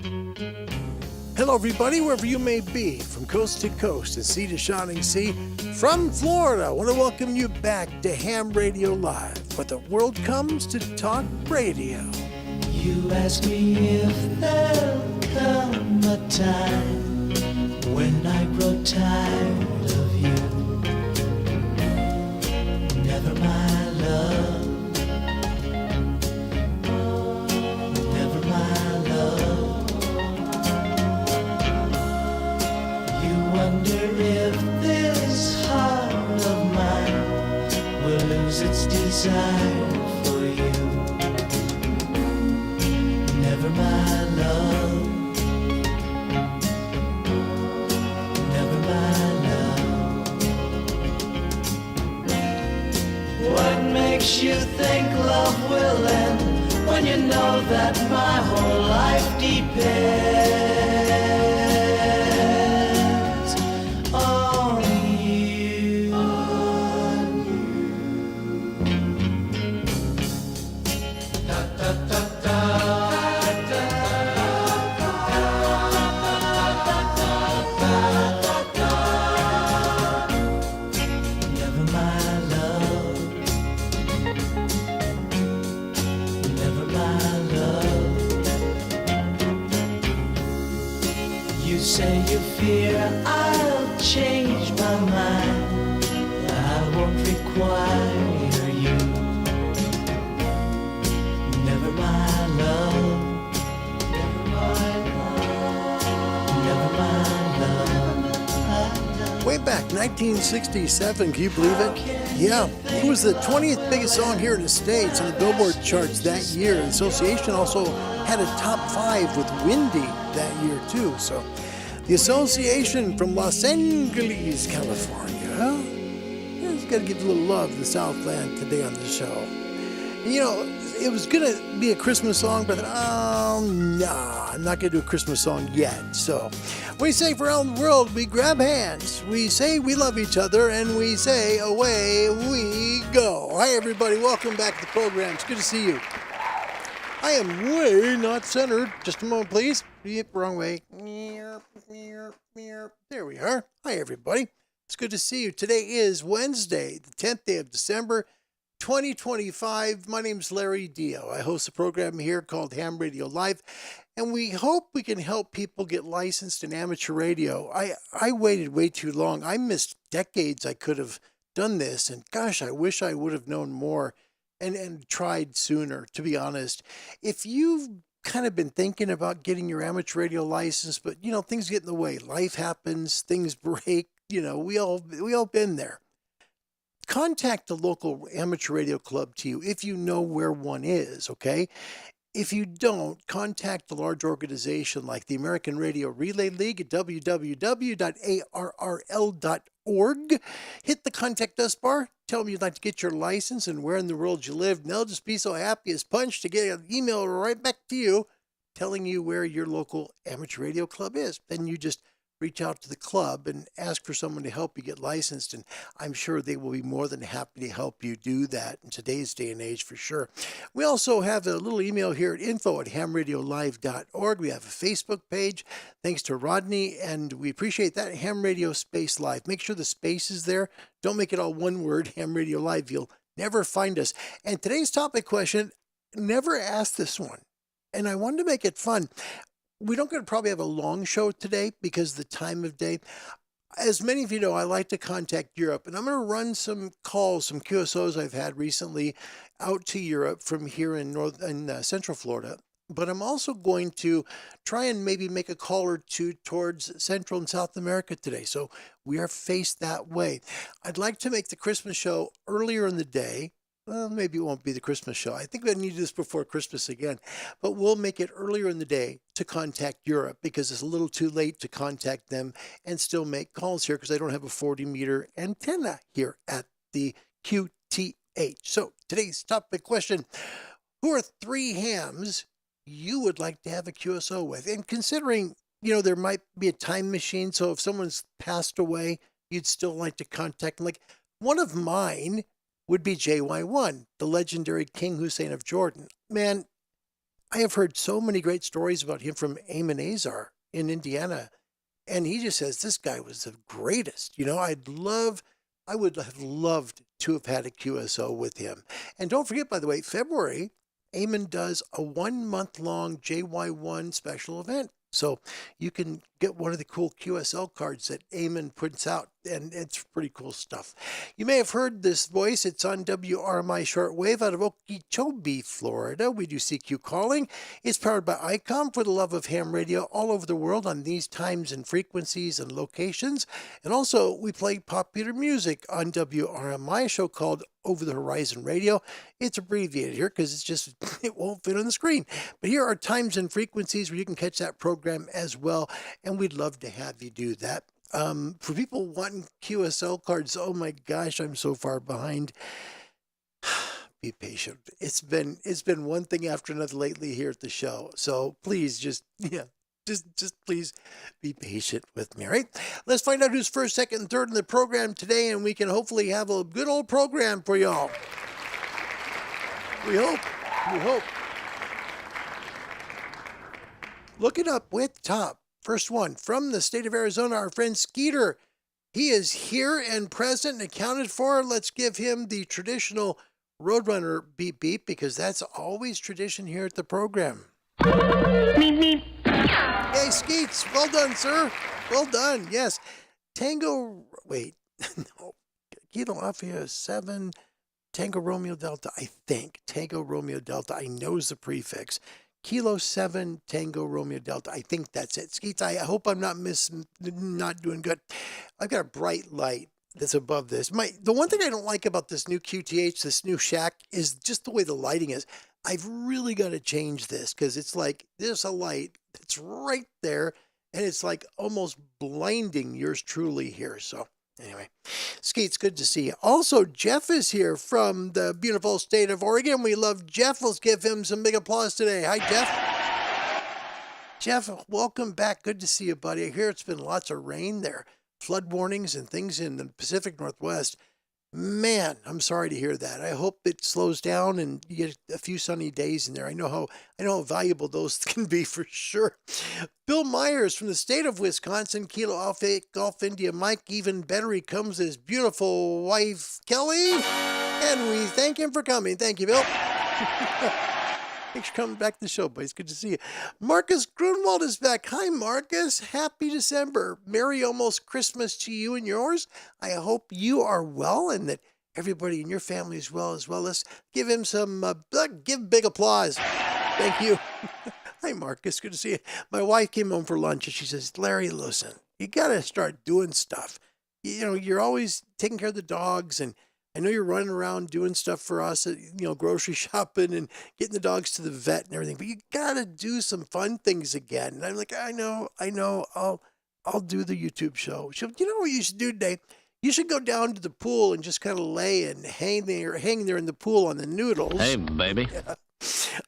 Hello, everybody, wherever you may be, from coast to coast and sea to shining sea. From Florida, I want to welcome you back to Ham Radio Live, where the world comes to talk radio. You ask me if there'll come a time when I grow tired of you. Never, my love. Never, my love. You wonder if this heart of mine will lose its desire for you. Never, my love. Never, my love. What makes you think love will end when you know that my whole life depends on you? Da, da, da, da. Never, my love. Never, my love. You say you fear I'll change my mind. I won't require you. Never, my love. Never, my love. Never, my love. Way back, 1967, can you believe it? Yeah, it was the 20th biggest song here in the States on the Billboard charts that year. The association also had a top 5 with Windy that year, too. So, the association from Los Angeles, California. Just got to give a little love to the Southland today on the show. You know, it was going to be a Christmas song, but nah, I'm not going to do a Christmas song yet. So, we say for around the world, we grab hands, we say we love each other, and we say away we go. Hi, everybody. Welcome back to the program. It's good to see you. I am way not centered. Just a moment, please. Yep, wrong way. There we are. Hi, everybody. It's good to see you. Today is Wednesday, the 10th day of December, 2025. My name's Larry Dio. I host a program here called Ham Radio Live, and we hope we can help people get licensed in amateur radio. I waited way too long. I missed decades I could have done this, and gosh, I wish I would have known more and tried sooner, to be honest. If you've kind of been thinking about getting your amateur radio license, but, you know, things get in the way. Life happens, things break, you know, we all been there. Contact the local amateur radio club to you if you know where one is, okay? If you don't, contact a large organization like the American Radio Relay League at www.arrl.org. Hit the Contact Us bar, tell them you'd like to get your license and where in the world you live, and they'll just be so happy as punch to get an email right back to you telling you where your local amateur radio club is. Then you just reach out to the club and ask for someone to help you get licensed, and I'm sure they will be more than happy to help you do that in today's day and age for sure. We also have a little email here at info@hamradiolive.org. We have a Facebook page, thanks to Rodney, and we appreciate that, Ham Radio Space Live. Make sure the space is there. Don't make it all one word, Ham Radio Live. You'll never find us. And today's topic question, never asked this one, and I wanted to make it fun. We don't going to probably have a long show today because of the time of day. As many of you know, I like to contact Europe, and I'm going to run some calls, some QSOs I've had recently out to Europe from here in Central Florida. But I'm also going to try and maybe make a call or two towards Central and South America today. So we are faced that way. I'd like to make the Christmas show earlier in the day. Well, maybe it won't be the Christmas show. I think we need to do this before Christmas again. But we'll make it earlier in the day to contact Europe because it's a little too late to contact them and still make calls here because I don't have a 40-meter antenna here at the QTH. So today's topic question, who are 3 hams you would like to have a QSO with? And considering, you know, there might be a time machine, so if someone's passed away, you'd still like to contact them. Like one of mine would be JY1, the legendary King Hussein of Jordan. Man, I have heard so many great stories about him from Eamon Azar in Indiana. And he just says this guy was the greatest. I would have loved to have had a QSO with him. And don't forget, by the way, February, Eamon does a 1 month long JY1 special event. So you can get one of the cool QSL cards that Eamon puts out, and it's pretty cool stuff. You may have heard this voice. It's on WRMI Shortwave out of Okeechobee, Florida. We do CQ calling. It's powered by ICOM for the love of ham radio all over the world on these times and frequencies and locations. And also, we play popular music on WRMI, a show called Over the Horizon Radio. It's abbreviated here because it won't fit on the screen. But here are times and frequencies where you can catch that program as well, and we'd love to have you do that. For people wanting QSL cards, oh my gosh, I'm so far behind. Be patient. It's been one thing after another lately here at the show. So please just please be patient with me, all right? Let's find out who's first, second, and third in the program today, and we can hopefully have a good old program for y'all. We hope. Look it up way at the top. First one, from the state of Arizona, our friend Skeeter. He is here and present and accounted for. Let's give him the traditional Roadrunner beep beep, because that's always tradition here at the program. Meep, meep. Hey, Skeets, well done, sir. Well done, yes. No. Kilo Alpha 7, Tango Romeo Delta, I think. Tango Romeo Delta, I know is the prefix. Kilo 7, Tango Romeo Delta, I think that's it. Skeets, I hope I'm not doing good. I've got a bright light that's above this. The one thing I don't like about this new QTH, this new shack, is just the way the lighting is. I've really got to change this, because it's like there's a light that's right there, and it's like almost blinding yours truly here. So anyway, Skeets, good to see you. Also, Jeff is here from the beautiful state of Oregon. We love Jeff. Let's give him some big applause today. Hi, Jeff. Jeff, welcome back. Good to see you, buddy. I hear it's been lots of rain there, flood warnings and things in the Pacific Northwest. Man, I'm sorry to hear that. I hope it slows down and you get a few sunny days in there. I know how valuable those can be for sure. Bill Myers from the state of Wisconsin, Kilo Alpha Golf India Mike, even better, he comes his beautiful wife, Kelly, and we thank him for coming. Thank you, Bill. Thanks for coming back to the show, boys. Good to see you. Marcus Grunwald is back. Hi, Marcus. Happy December. Merry almost Christmas to you and yours. I hope you are well and that everybody in your family is well as well. Let's give him some, give big applause. Thank you. Hi, Marcus. Good to see you. My wife came home for lunch and she says, Larry, listen, you got to start doing stuff. You know, you're always taking care of the dogs, and I know you're running around doing stuff for us, grocery shopping and getting the dogs to the vet and everything, but you got to do some fun things again. And I'm like, I know, I'll do the YouTube show. You know what you should do today? You should go down to the pool and just kind of lay and hang there in the pool on the noodles. Hey, baby. Yeah.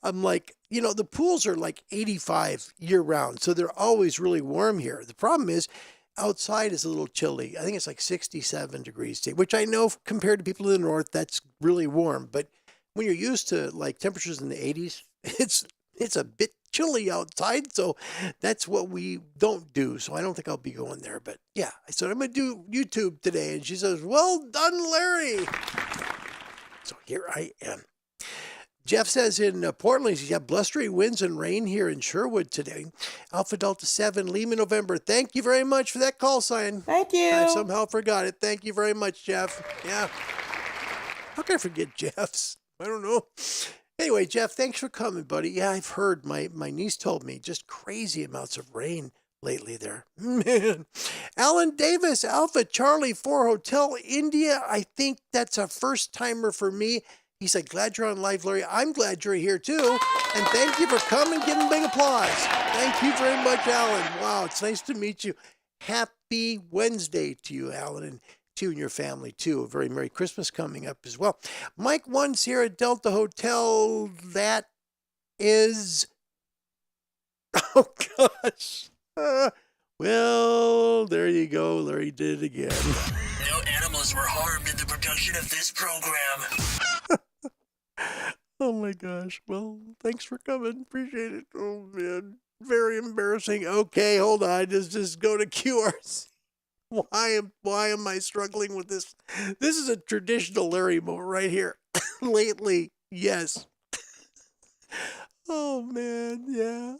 I'm like, the pools are like 85 year round, so they're always really warm here. The problem is, outside is a little chilly. I think it's like 67 degrees, which I know compared to people in the north, that's really warm. But when you're used to like temperatures in the 80s, it's a bit chilly outside. So that's what we don't do. So I don't think I'll be going there. But yeah, I said, I'm going to do YouTube today. And she says, well done, Larry. So here I am. Jeff says in Portland, he's got blustery winds and rain here in Sherwood today. Alpha Delta 7, Lima, November. Thank you very much for that call sign. Thank you. I somehow forgot it. Thank you very much, Jeff. Yeah. How can I forget Jeff's? I don't know. Anyway, Jeff, thanks for coming, buddy. Yeah, I've heard. My niece told me just crazy amounts of rain lately there. Man. Alan Davis, Alpha Charlie 4 Hotel India. I think that's a first timer for me. He said, glad you're on live, Larry. I'm glad you're here, too. And thank you for coming. Give him big applause. Thank you very much, Alan. Wow, it's nice to meet you. Happy Wednesday to you, Alan, and to you and your family, too. A very Merry Christmas coming up as well. Mike One's here at Delta Hotel. That is... Oh, gosh. Well, there you go. Larry did it again. No animals were harmed in the production of this program. Oh my gosh. Well, thanks for coming. Appreciate it. Oh man. Very embarrassing. Okay, hold on. Just go to QRC. Why am I struggling with this? This is a traditional Larry moment right here. Lately, yes. Oh man, yeah.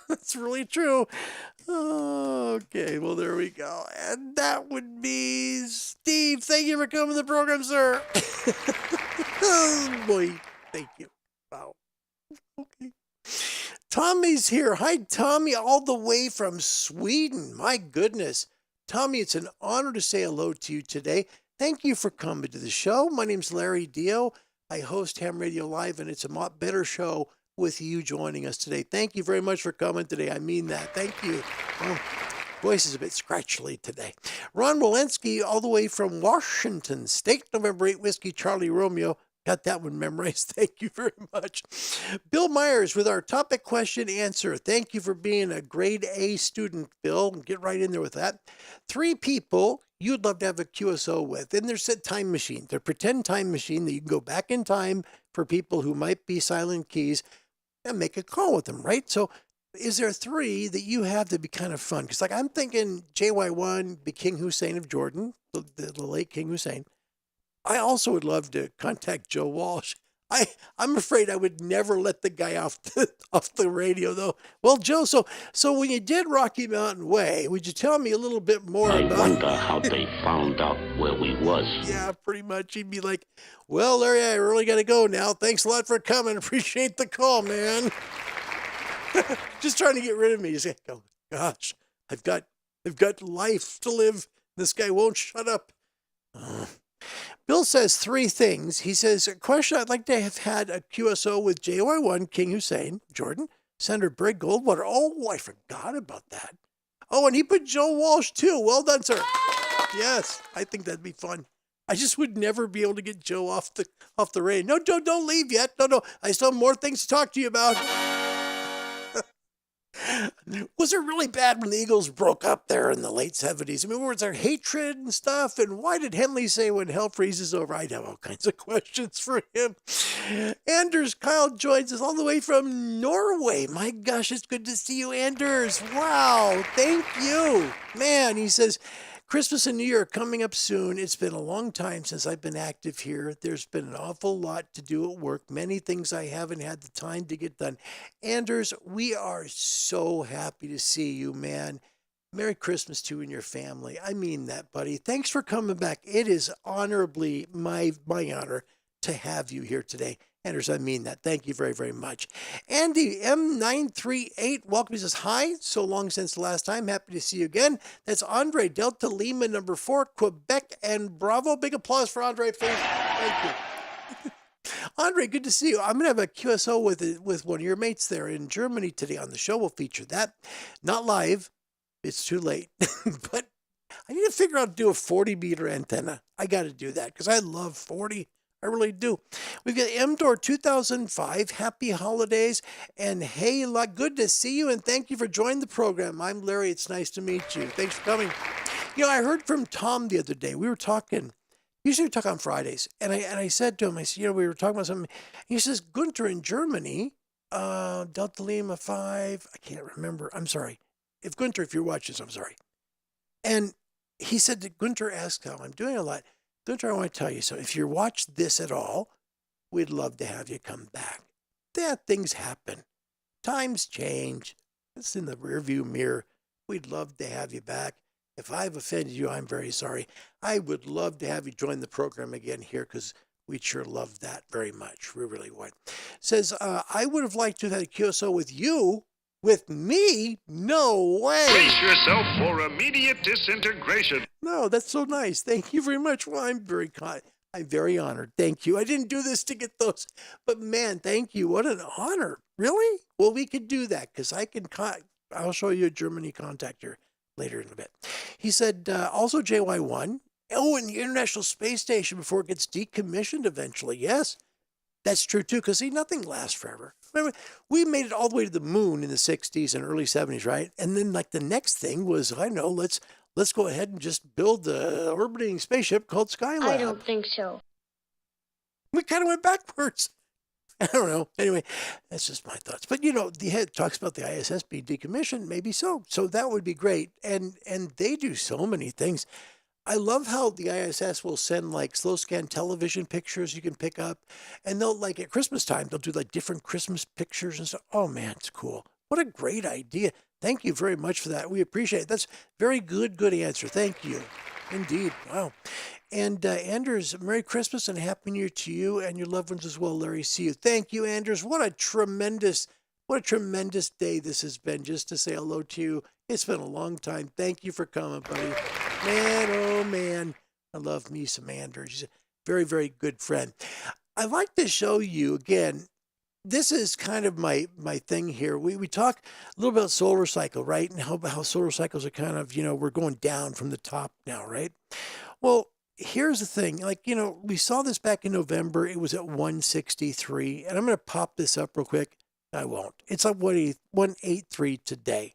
That's really true. Okay, well there we go. And that would be Steve. Thank you for coming to the program, sir. Oh boy, thank you. Wow. Okay. Tommy's here. Hi, Tommy, all the way from Sweden. My goodness. Tommy, it's an honor to say hello to you today. Thank you for coming to the show. My name's Larry Dio. I host Ham Radio Live, and it's a lot better show with you joining us today. Thank you very much for coming today. I mean that. Thank you. Oh, voice is a bit scratchly today. Ron Walensky, all the way from Washington State, November 8 Whiskey Charlie Romeo. Got that one memorized. Thank you very much. Bill Myers with our topic question answer. Thank you for being a grade A student, Bill. Get right in there with that. 3 people you'd love to have a QSO with. And there's a time machine. They're a pretend time machine that you can go back in time for people who might be silent keys and make a call with them, right? So is there 3 that you have that be kind of fun? Because like I'm thinking JY1, the King Hussein of Jordan, the late King Hussein. I also would love to contact Joe Walsh. I'm afraid I would never let the guy off the radio though. Well, Joe, so when you did Rocky Mountain Way, would you tell me a little bit more about? I wonder how they found out where we was. Yeah, pretty much. He'd be like, "Well, Larry, I really got to go now. Thanks a lot for coming. Appreciate the call, man." Just trying to get rid of me. He's like, "Oh gosh, I've got life to live. This guy won't shut up." Bill says 3 things. He says, a question I'd like to have had a QSO with JY1, King Hussein, Jordan, Senator Brig Goldwater. Oh, I forgot about that. Oh, and he put Joe Walsh too. Well done, sir. Yes, I think that'd be fun. I just would never be able to get Joe off the radio. No, Joe, don't leave yet. No, I still have more things to talk to you about. Was it really bad when the Eagles broke up there in the late 70s? I mean, was there hatred and stuff? And why did Henley say when hell freezes over? I'd have all kinds of questions for him. Anders Kyle joins us all the way from Norway. My gosh, it's good to see you, Anders. Wow, thank you. Man, he says, Christmas and New Year are coming up soon. It's been a long time since I've been active here. There's been an awful lot to do at work. Many things I haven't had the time to get done. Anders, we are so happy to see you, man. Merry Christmas to you and your family. I mean that, buddy. Thanks for coming back. It is honorably my honor to have you here today. Anders, I mean that. Thank you very, very much. Andy M938, welcome. He says, hi, so long since the last time. Happy to see you again. That's Andre, Delta Lima, number 4, Quebec and Bravo. Big applause for Andre, please. Thank you. Andre, good to see you. I'm going to have a QSO with one of your mates there in Germany today on the show. We'll feature that. Not live. It's too late. But I need to figure out how to do a 40-meter antenna. I got to do that because I love 40. I really do. We've got MDOR 2005. Happy holidays. And hey, good to see you. And thank you for joining the program. I'm Larry. It's nice to meet you. Thanks for coming. You know, I heard from Tom the other day. We were talking. Usually we talk on Fridays. And I said to him, I said, we were talking about something. He says, Gunter in Germany, Delta Lima 5. I can't remember. I'm sorry. If you're watching this, I'm sorry. And he said that Gunter asked how I'm doing a lot. Gunter, I want to tell you, so if you watch this at all, we'd love to have you come back. Things happen. Times change. It's in the rearview mirror. We'd love to have you back. If I've offended you, I'm very sorry. I would love to have you join the program again here because we'd sure love that very much. We really would. Says, I would have liked to have had a QSO with you. With me? No way. Brace yourself for immediate disintegration. No, that's so nice. Thank you very much. Well, I'm very honored. Thank you. I didn't do this to get those, but man, thank you. What an honor. Really? Well, we could do that because I'll show you a Germany contact here later in a bit. He said, also JY1. Oh, and the International Space Station before it gets decommissioned eventually. Yes. That's true, too, because, see, nothing lasts forever. Remember, we made it all the way to the moon in the 60s and early 70s, right? And then, like, the next thing was, I know, let's go ahead and just build the orbiting spaceship called Skylab. I don't think so. We kind of went backwards. I don't know. Anyway, that's just my thoughts. But the head talks about the ISS being decommissioned. Maybe so. So that would be great. And they do so many things. I love how the ISS will send like slow scan television pictures you can pick up. And they'll like at Christmas time, they'll do like different Christmas pictures and stuff. Oh man, it's cool. What a great idea. Thank you very much for that. We appreciate it. That's very good answer. Thank you. Indeed. Wow. And Anders, Merry Christmas and Happy New Year to you and your loved ones as well, Larry. See you. Thank you, Anders. What a tremendous day this has been, just to say hello to you. It's been a long time. Thank you for coming, buddy. Man, oh man, I love me some Anders. He's a very, very good friend. I'd like to show you again. This is kind of my thing here. We talk a little about solar cycle, right? And how solar cycles are kind of, we're going down from the top now, right? Well, here's the thing. Like, we saw this back in November. It was at 163. And I'm going to pop this up real quick. I won't. It's at 183 today.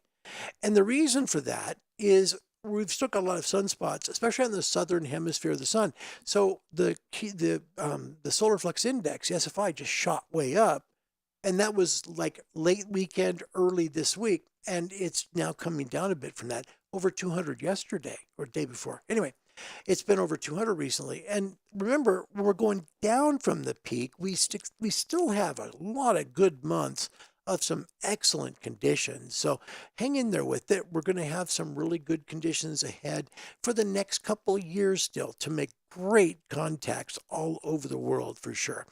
And the reason for that is we've still got a lot of sunspots, especially on the southern hemisphere of the sun. So the solar flux index, the SFI, just shot way up. And that was like late weekend, early this week. And it's now coming down a bit from that. Over 200 yesterday or day before. Anyway, it's been over 200 recently. And remember, when we're going down from the peak, we still have a lot of good months of some excellent conditions. So hang in there with it. We're going to have some really good conditions ahead for the next couple of years still to make great contacts all over the world for sure.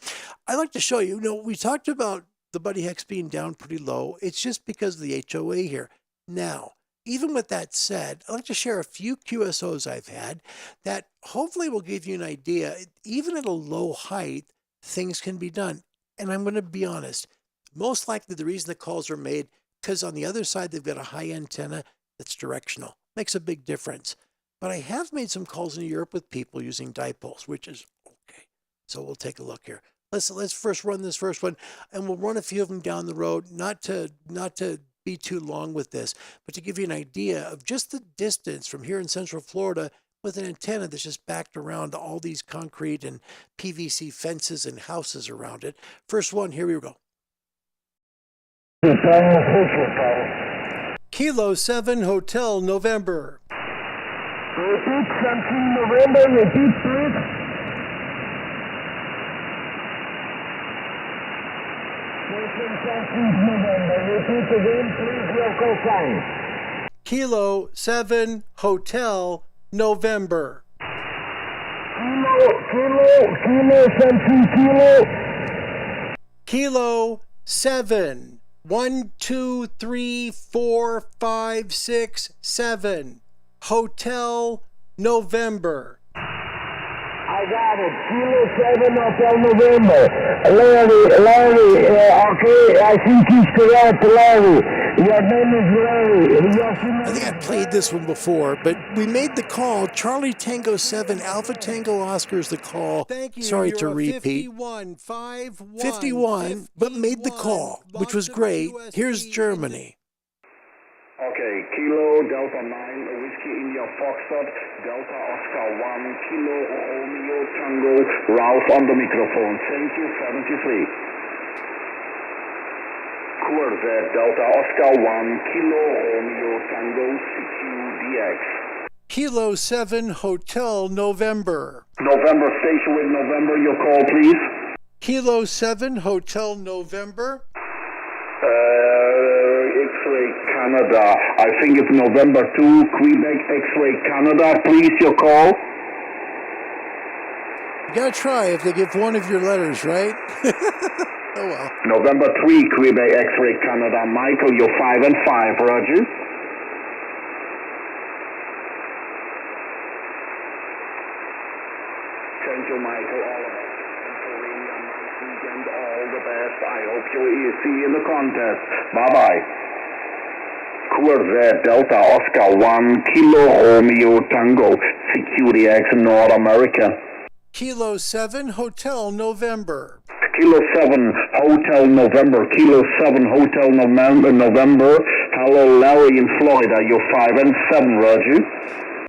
I'd like to show you, we talked about the BuddiHex being down pretty low. It's just because of the HOA here. Now, even with that said, I'd like to share a few QSOs I've had that hopefully will give you an idea. Even at a low height, things can be done. And I'm going to be honest, most likely the reason the calls are made, because on the other side, they've got a high antenna that's directional. Makes a big difference. But I have made some calls in Europe with people using dipoles, which is okay. So we'll take a look here. Let's first run this first one, and we'll run a few of them down the road, not to be too long with this, but to give you an idea of just the distance from here in Central Florida with an antenna that's just backed around all these concrete and PVC fences and houses around it. First one, here we go. Kilo 7 Hotel November. Repeat something November, repeat please. November, repeat again please your call sign. Kilo 7 Hotel November. Kilo something kilo. Kilo 7. 1, 2, 3, 4, 5, 6, 7. Hotel November. I got it. Kilo 7 Hotel November. Larry, okay, I think he's correct, Larry. Your name is Larry. I think I played this one before, but we made the call. Charlie Tango 7, Alpha Tango Oscar is the call. Thank you. Sorry to repeat. 51, but made the call, which was great. Here's Germany. Okay, Kilo Delta 9, Whiskey India Foxtrot, Delta Oscar 1, Kilo Romeo Tango, Ralph on the microphone. Thank you, 73. Corvette Delta Oscar 1, Kilo Romeo Tango, CQDX. Kilo 7 Hotel November. November station with November, your call please. Kilo 7 Hotel November. X-Ray Canada. I think it's November 2, Quebec X-Ray Canada. Please, your call. You gotta try if they give one of your letters, right? Oh well. November 3, Quebec X-Ray Canada. Michael, you're 5 and 5, Roger. Thank you, Michael. All of us. Pennsylvania, nice weekend. All the best. I hope you'll see you in the contest. Bye-bye. Corvette Delta Oscar 1, Kilo Romeo Tango, CQDX North America. Kilo 7 Hotel November. Kilo 7 Hotel November, Kilo 7 Hotel November. Hello, Larry in Florida. You're 5 and 7, Roger.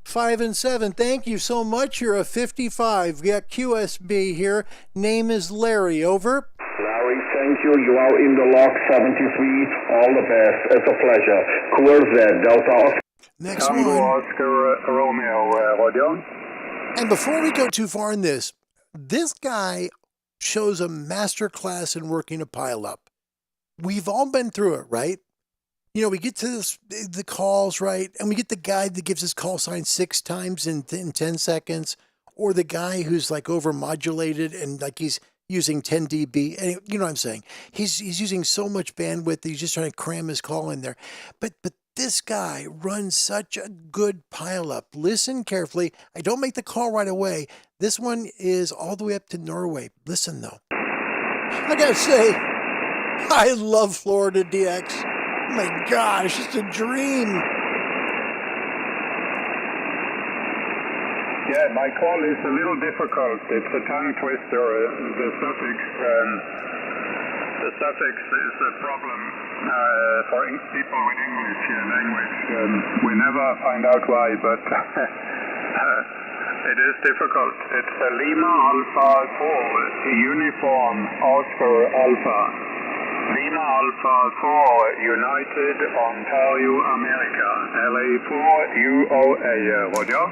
5 and 7. Thank you so much. You're a 55. We got QSB here. Name is Larry. Over. Larry, thank you. You are in the log 73. All the best. It's a pleasure. Coors Delta Oscar. Next Tango one. Oscar Romeo, Roger. And before we go too far in this guy shows a master class in working a pileup. We've all been through it, right? You know, we get to the calls, right? And we get the guy that gives his call sign 6 times in 10 seconds, or the guy who's like overmodulated and like he's using 10 dB. And you know what I'm saying? He's using so much bandwidth that he's just trying to cram his call in there. But this guy runs such a good pileup. Listen carefully. I don't make the call right away. This one is all the way up to Norway. Listen though. I gotta say, I love Florida DX. Oh my gosh, it's a dream. Yeah, my call is a little difficult. It's a tongue twister. The suffix is a problem for people with English language. We never find out why, but it is difficult. It's Lima Alpha 4, Uniform Oscar Alpha. Lima Alpha 4, United Ontario, America. LA 4, UOA. Roger.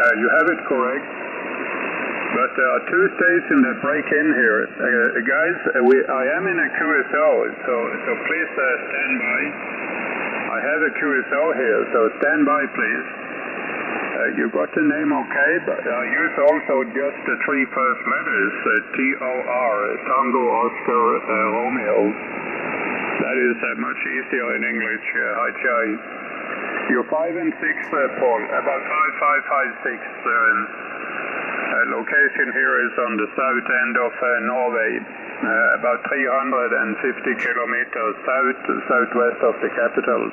You have it correct, but there are 2 stations that break in here. Guys, I am in a QSO, so please stand by. I have a QSO here, so stand by, please. You got the name okay, but I use also just the 3 first letters, TOR, Tango Oscar Romeo. That is much easier in English. Hi, Chai. You're 5 and 6, Paul. About 5556. Location here is on the south end of Norway, about 350 kilometers southwest of the capital.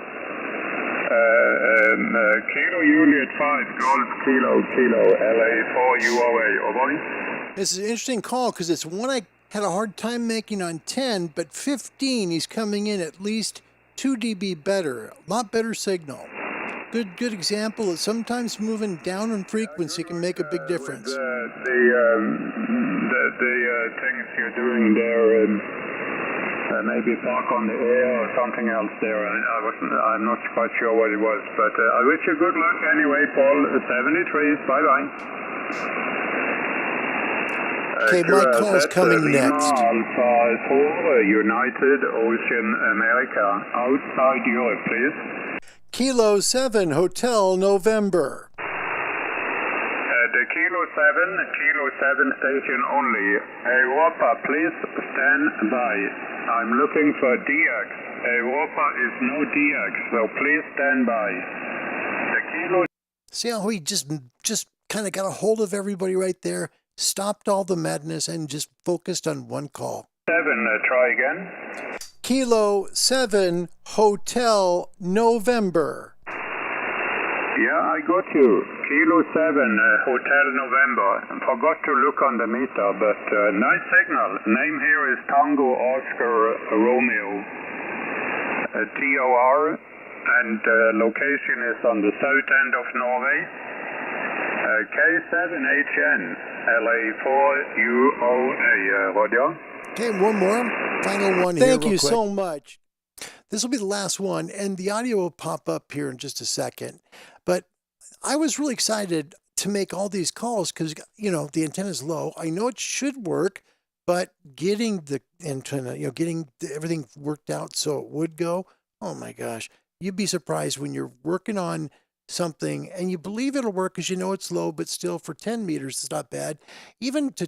Kilo Juliet 5, Golf Kilo, LA 4 UOA. Over. This is an interesting call because it's one I had a hard time making on 10, but 15 he's coming in at least 2 dB better, a lot better signal. Good example that sometimes moving down in frequency can make a big difference. The things you're doing there, maybe park on the air or something else there. I'm not quite sure what it was, but I wish you good luck anyway, Paul. 73. Bye-bye. Okay, my call's coming next. Alpha 4, United Ocean America. Outside Europe, please. Kilo 7, Hotel November. The Kilo 7 station only. Europa, please stand by. I'm looking for DX. Europa is no DX, so please stand by. The Kilo... See how he just kind of got a hold of everybody right there, stopped all the madness, and just focused on one call. 7, try again. Kilo 7, Hotel November. Yeah, I got you. Kilo 7, Hotel November. Forgot to look on the meter, but nice signal. Name here is Tango Oscar Romeo. TOR, and location is on the south end of Norway. K7HN, LA4UOA. Roger. Okay, one more. Final one here. Thank you so much. This will be the last one, and the audio will pop up here in just a second. But I was really excited to make all these calls because, you know, the antenna is low. I know it should work, but getting the antenna, you know, getting everything worked out so it would go, oh my gosh. You'd be surprised when you're working on something and you believe it'll work because you know it's low, but still for 10 meters, it's not bad. Even to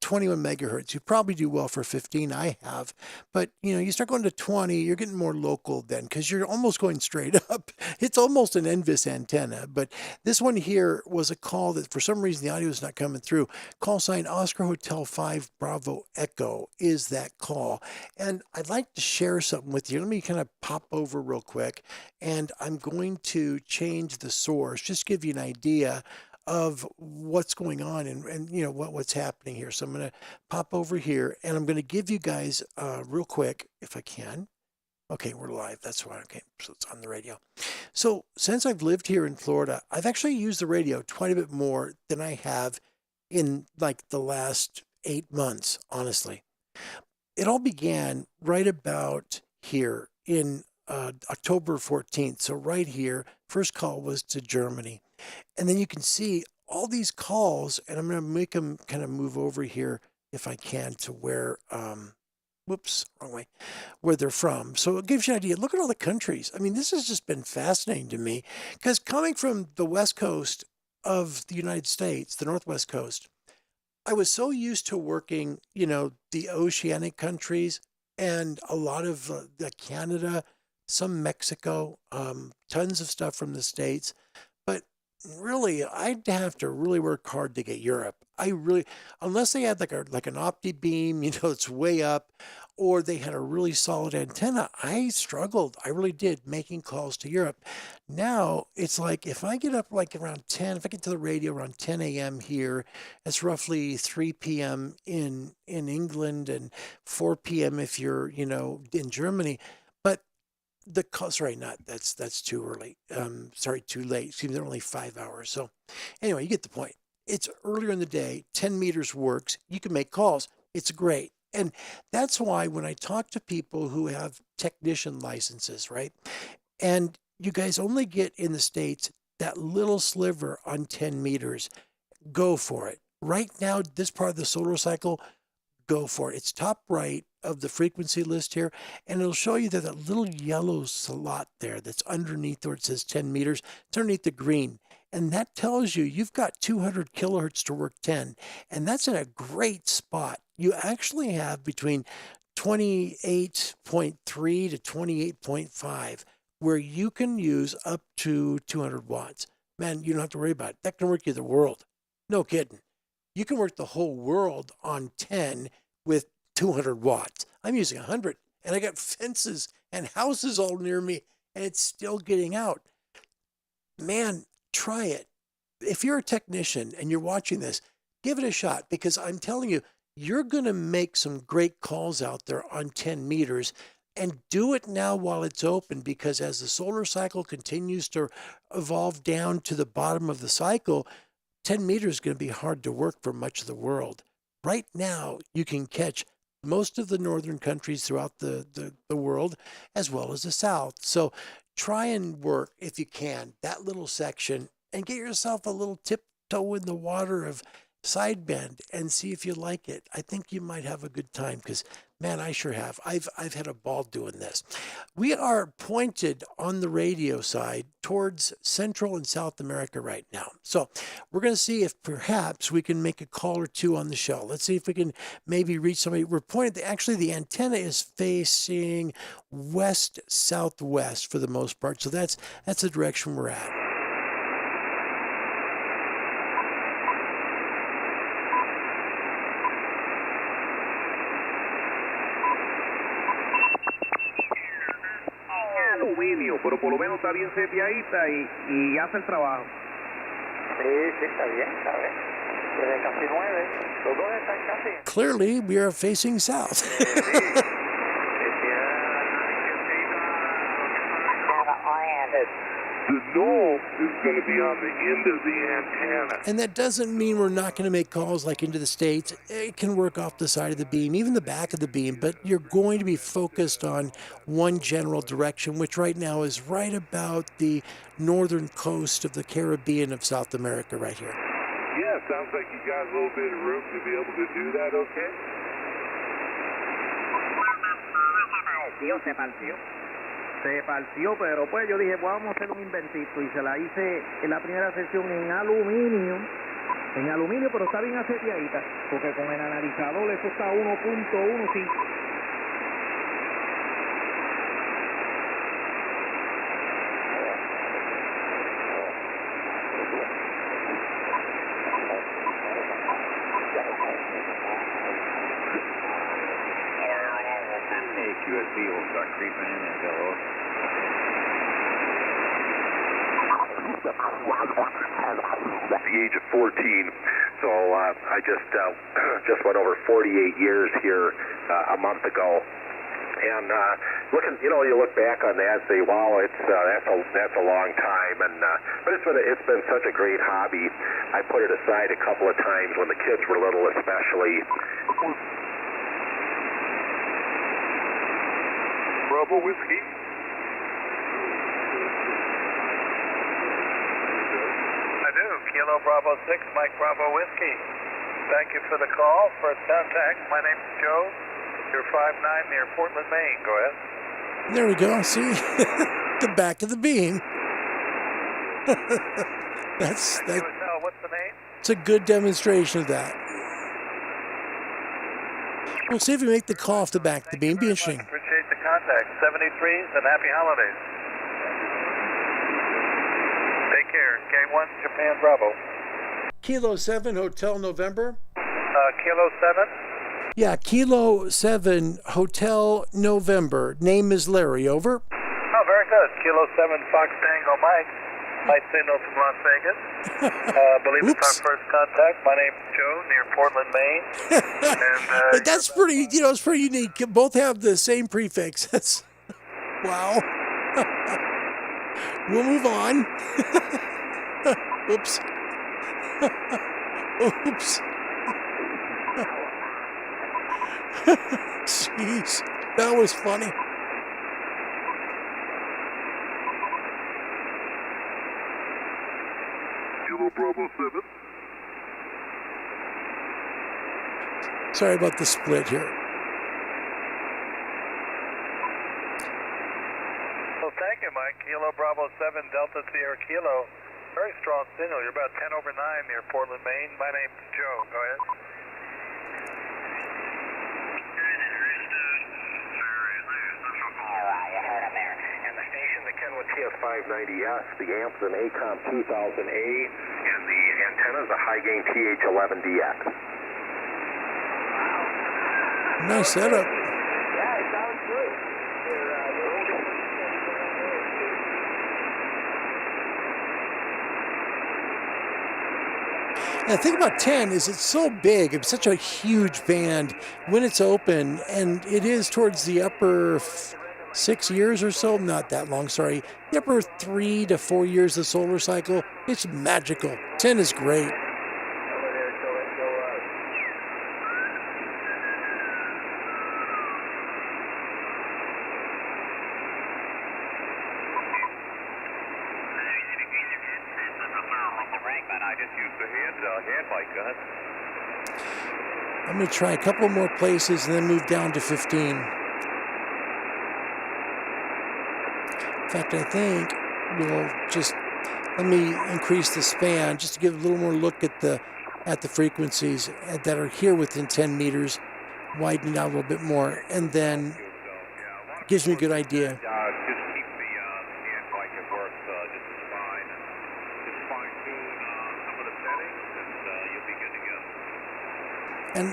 21 megahertz, you probably do well for 15. I have, but you know, you start going to 20, you're getting more local then because you're almost going straight up. It's almost an NVIS antenna, but this one here was a call that for some reason the audio is not coming through. Call sign Oscar Hotel 5 Bravo Echo is that call. And I'd like to share something with you. Let me kind of pop over real quick, and I'm going to change the source, just give you an idea of what's going on and you know what's happening here. So I'm going to pop over here and I'm going to give you guys real quick if I can. Okay, we're live. That's why. Okay, so it's on the radio. So since I've lived here in Florida, I've actually used the radio quite a bit more than I have in like the last 8 months, honestly. It all began right about here in October 14th. So right here, first call was to Germany. And then you can see all these calls, and I'm going to make them kind of move over here if I can to where, whoops, wrong way, where they're from. So it gives you an idea. Look at all the countries. I mean, this has just been fascinating to me because coming from the West Coast of the United States, the Northwest Coast, I was so used to working, you know, the oceanic countries and a lot of the Canada, some Mexico, tons of stuff from the States. But really, I'd have to really work hard to get Europe. I really, unless they had like an opti beam, you know, it's way up, or they had a really solid antenna, I struggled. I really did making calls to Europe. Now it's like if I get up like around 10, if I get to the radio around 10 a.m. here, it's roughly 3 p.m. in England and 4 p.m. if you're, you know, in Germany. But the call, sorry, not that's too early. Sorry, too late. Excuse me, they're only 5 hours. So anyway, you get the point. It's earlier in the day, 10 meters works. You can make calls. It's great. And that's why when I talk to people who have technician licenses, right? And you guys only get in the States that little sliver on 10 meters, go for it. Right now, this part of the solar cycle, go for it. It's top right of the frequency list here, and it'll show you that little yellow slot there that's underneath where it says 10 meters. It's underneath the green. And that tells you you've got 200 kilohertz to work 10. And that's in a great spot. You actually have between 28.3 to 28.5 where you can use up to 200 watts. Man, you don't have to worry about it. That can work you the world. No kidding. You can work the whole world on 10 with 200 watts. I'm using 100, and I got fences and houses all near me, and it's still getting out. Man, try it. If you're a technician and you're watching this, give it a shot because I'm telling you, you're going to make some great calls out there on 10 meters and do it now while it's open because as the solar cycle continues to evolve down to the bottom of the cycle, 10 meters is going to be hard to work for much of the world. Right now, you can catch most of the northern countries throughout the world, as well as the south. So try and work, if you can, that little section and get yourself a little tiptoe in the water of sideband and see if you like it. I think you might have a good time because, man, I sure have. I've had a ball doing this. We are pointed on the radio side towards Central and South America right now. So we're going to see if perhaps we can make a call or two on the show. Let's see if we can maybe reach somebody. We're pointed, actually the antenna is facing west-southwest for the most part. So that's the direction we're at. Pero por lo menos está bien seteadita y hace el trabajo. Sí, está bien, está bien. Desde casi 9, los dos están casi. Clearly, we are facing south. The knob is going to be on the end of the antenna. And that doesn't mean we're not going to make calls like into the States. It can work off the side of the beam, even the back of the beam, but you're going to be focused on one general direction, which right now is right about the northern coast of the Caribbean of South America right here. Yeah, sounds like you got a little bit of room to be able to do that, okay? Se partió, pero pues yo dije, vamos a hacer un inventito y se la hice en la primera sesión en aluminio, pero está bien aseteadita, porque con el analizador eso está 1.15. QSC will start creeping in and go. the age of 14. So I just went over 48 years here a month ago. And looking, you look back on that and say, wow, that's a long time. And but it's been such a great hobby. I put it aside a couple of times when the kids were little, especially. Bravo Whiskey. I do. Kilo Bravo 6, Mike Bravo Whiskey. Thank you for the call. First contact. My name's Joe. You're 5'9" near Portland, Maine. Go ahead. There we go. See? The back of the beam. That's What's the name? It's a good demonstration of that. We'll see if we make the call off the back of the beam. Be interesting. Appreciate the contact. 73s and happy holidays. Take care. K1 Japan Bravo. Kilo 7 Hotel November. Kilo 7. Yeah, Kilo 7 Hotel November. Name is Larry. Over. Oh, very good. Kilo 7 Fox Tango Mike. Light signal from Las Vegas. Believe it's our first contact. My name's Joe, near Portland, Maine. And, that's pretty, it's pretty unique. Both have the same prefix. That's, wow. We'll move on. Oops. Oops. Jeez, that was funny. Kilo Bravo 7. Sorry about the split here. Well, thank you, Mike. Kilo Bravo 7 Delta Sierra Kilo. Very strong signal. You're about 10 over 9 near Portland, Maine. My name's Joe. Go ahead. And the station, the Kenwood TS590S, the amp's an ACOM 2000A, and the antenna is a high gain TH11DX. Nice setup. Yeah, it sounds good. And the thing about 10 is it's so big. It's such a huge band when it's open, and it is towards the upper 6 years or so. Not that long, sorry. The upper 3 to 4 years of the solar cycle. It's magical. 10 is great. I'm going to try a couple more places and then move down to 15. In fact, I think we'll just let me increase the span just to give a little more look at the frequencies that are here within 10 meters, widen out a little bit more, and then gives me a good idea. Just keep the hand like it works just as fine. Just fine-tune some of the settings, and you'll be good to go. And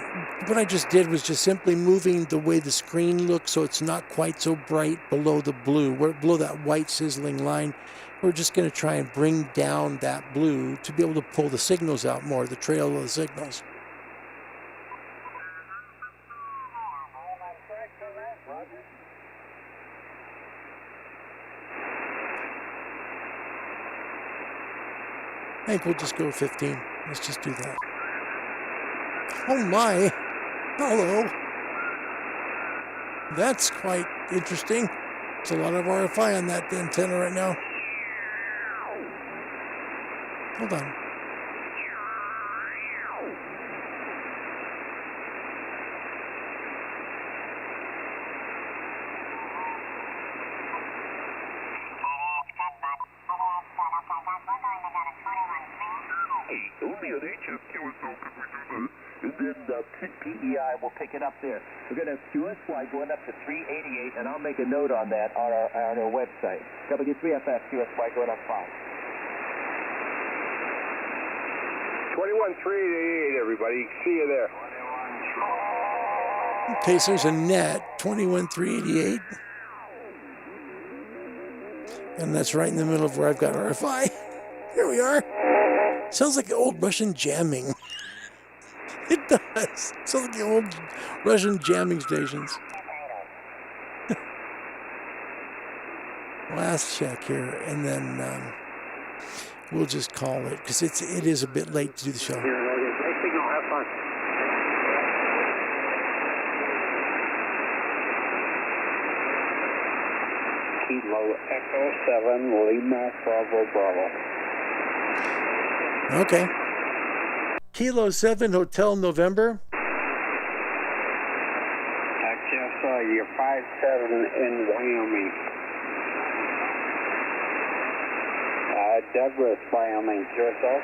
what I just did was just simply moving the way the screen looks so it's not quite so bright below the blue, below that white sizzling line. We're just going to try and bring down that blue to be able to pull the signals out more, the trail of the signals. I think we'll just go 15. Let's just do that. Oh my, hello. That's quite interesting. There's a lot of RFI on that antenna right now. Hold on. PEI will pick it up there. We're going to have QSY going up to 388, and I'll make a note on that on our website. W3FF QSY going up 5. 21388, everybody. See you there. Okay, so there's a net, 21388. And that's right in the middle of where I've got RFI. Here we are. Sounds like the old Russian jamming. It does. Sounds like the old Russian jamming stations. Last check here, and then we'll just call it because it is a bit late to do the show. Nice signal. Have fun. Kilo Echo 7 Lima Bravo Bravo. Okay. Kilo 7 Hotel November. XFI, you're 57 in Wyoming. Douglas, Wyoming, yourself?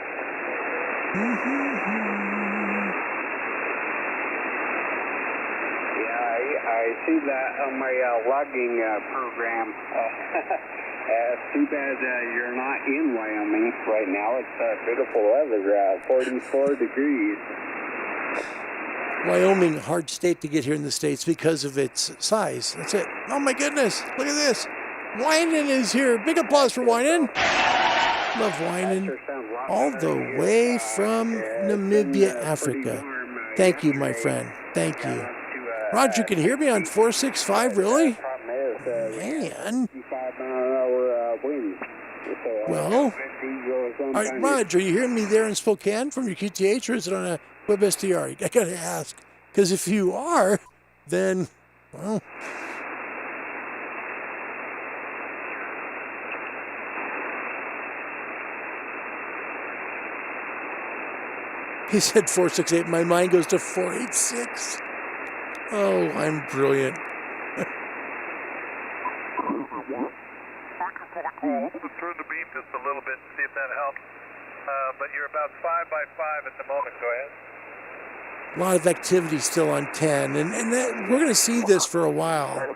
Yeah, I see that on my logging program. Too bad you're not in Wyoming right now. It's beautiful weather, 44 degrees. Wyoming, hard state to get here in the States because of its size. That's it. Oh my goodness, look at this. Winan is here. Big applause for Winan. Love Winan. All the way from Namibia, Africa. Thank you, my friend. Thank you. Roger, you can hear me on 465, really? Man. Well, all right, Roger, are you hearing me there in Spokane from your QTH, or is it on a WebSTR? I got to ask. Because if you are, then, well... He said 468. My mind goes to 486. Oh, I'm brilliant. Turn the beam just a little bit, see if that helps. But you're about 5 by 5 at the moment. Go ahead. A lot of activity still on 10, and we're going to see this for a while.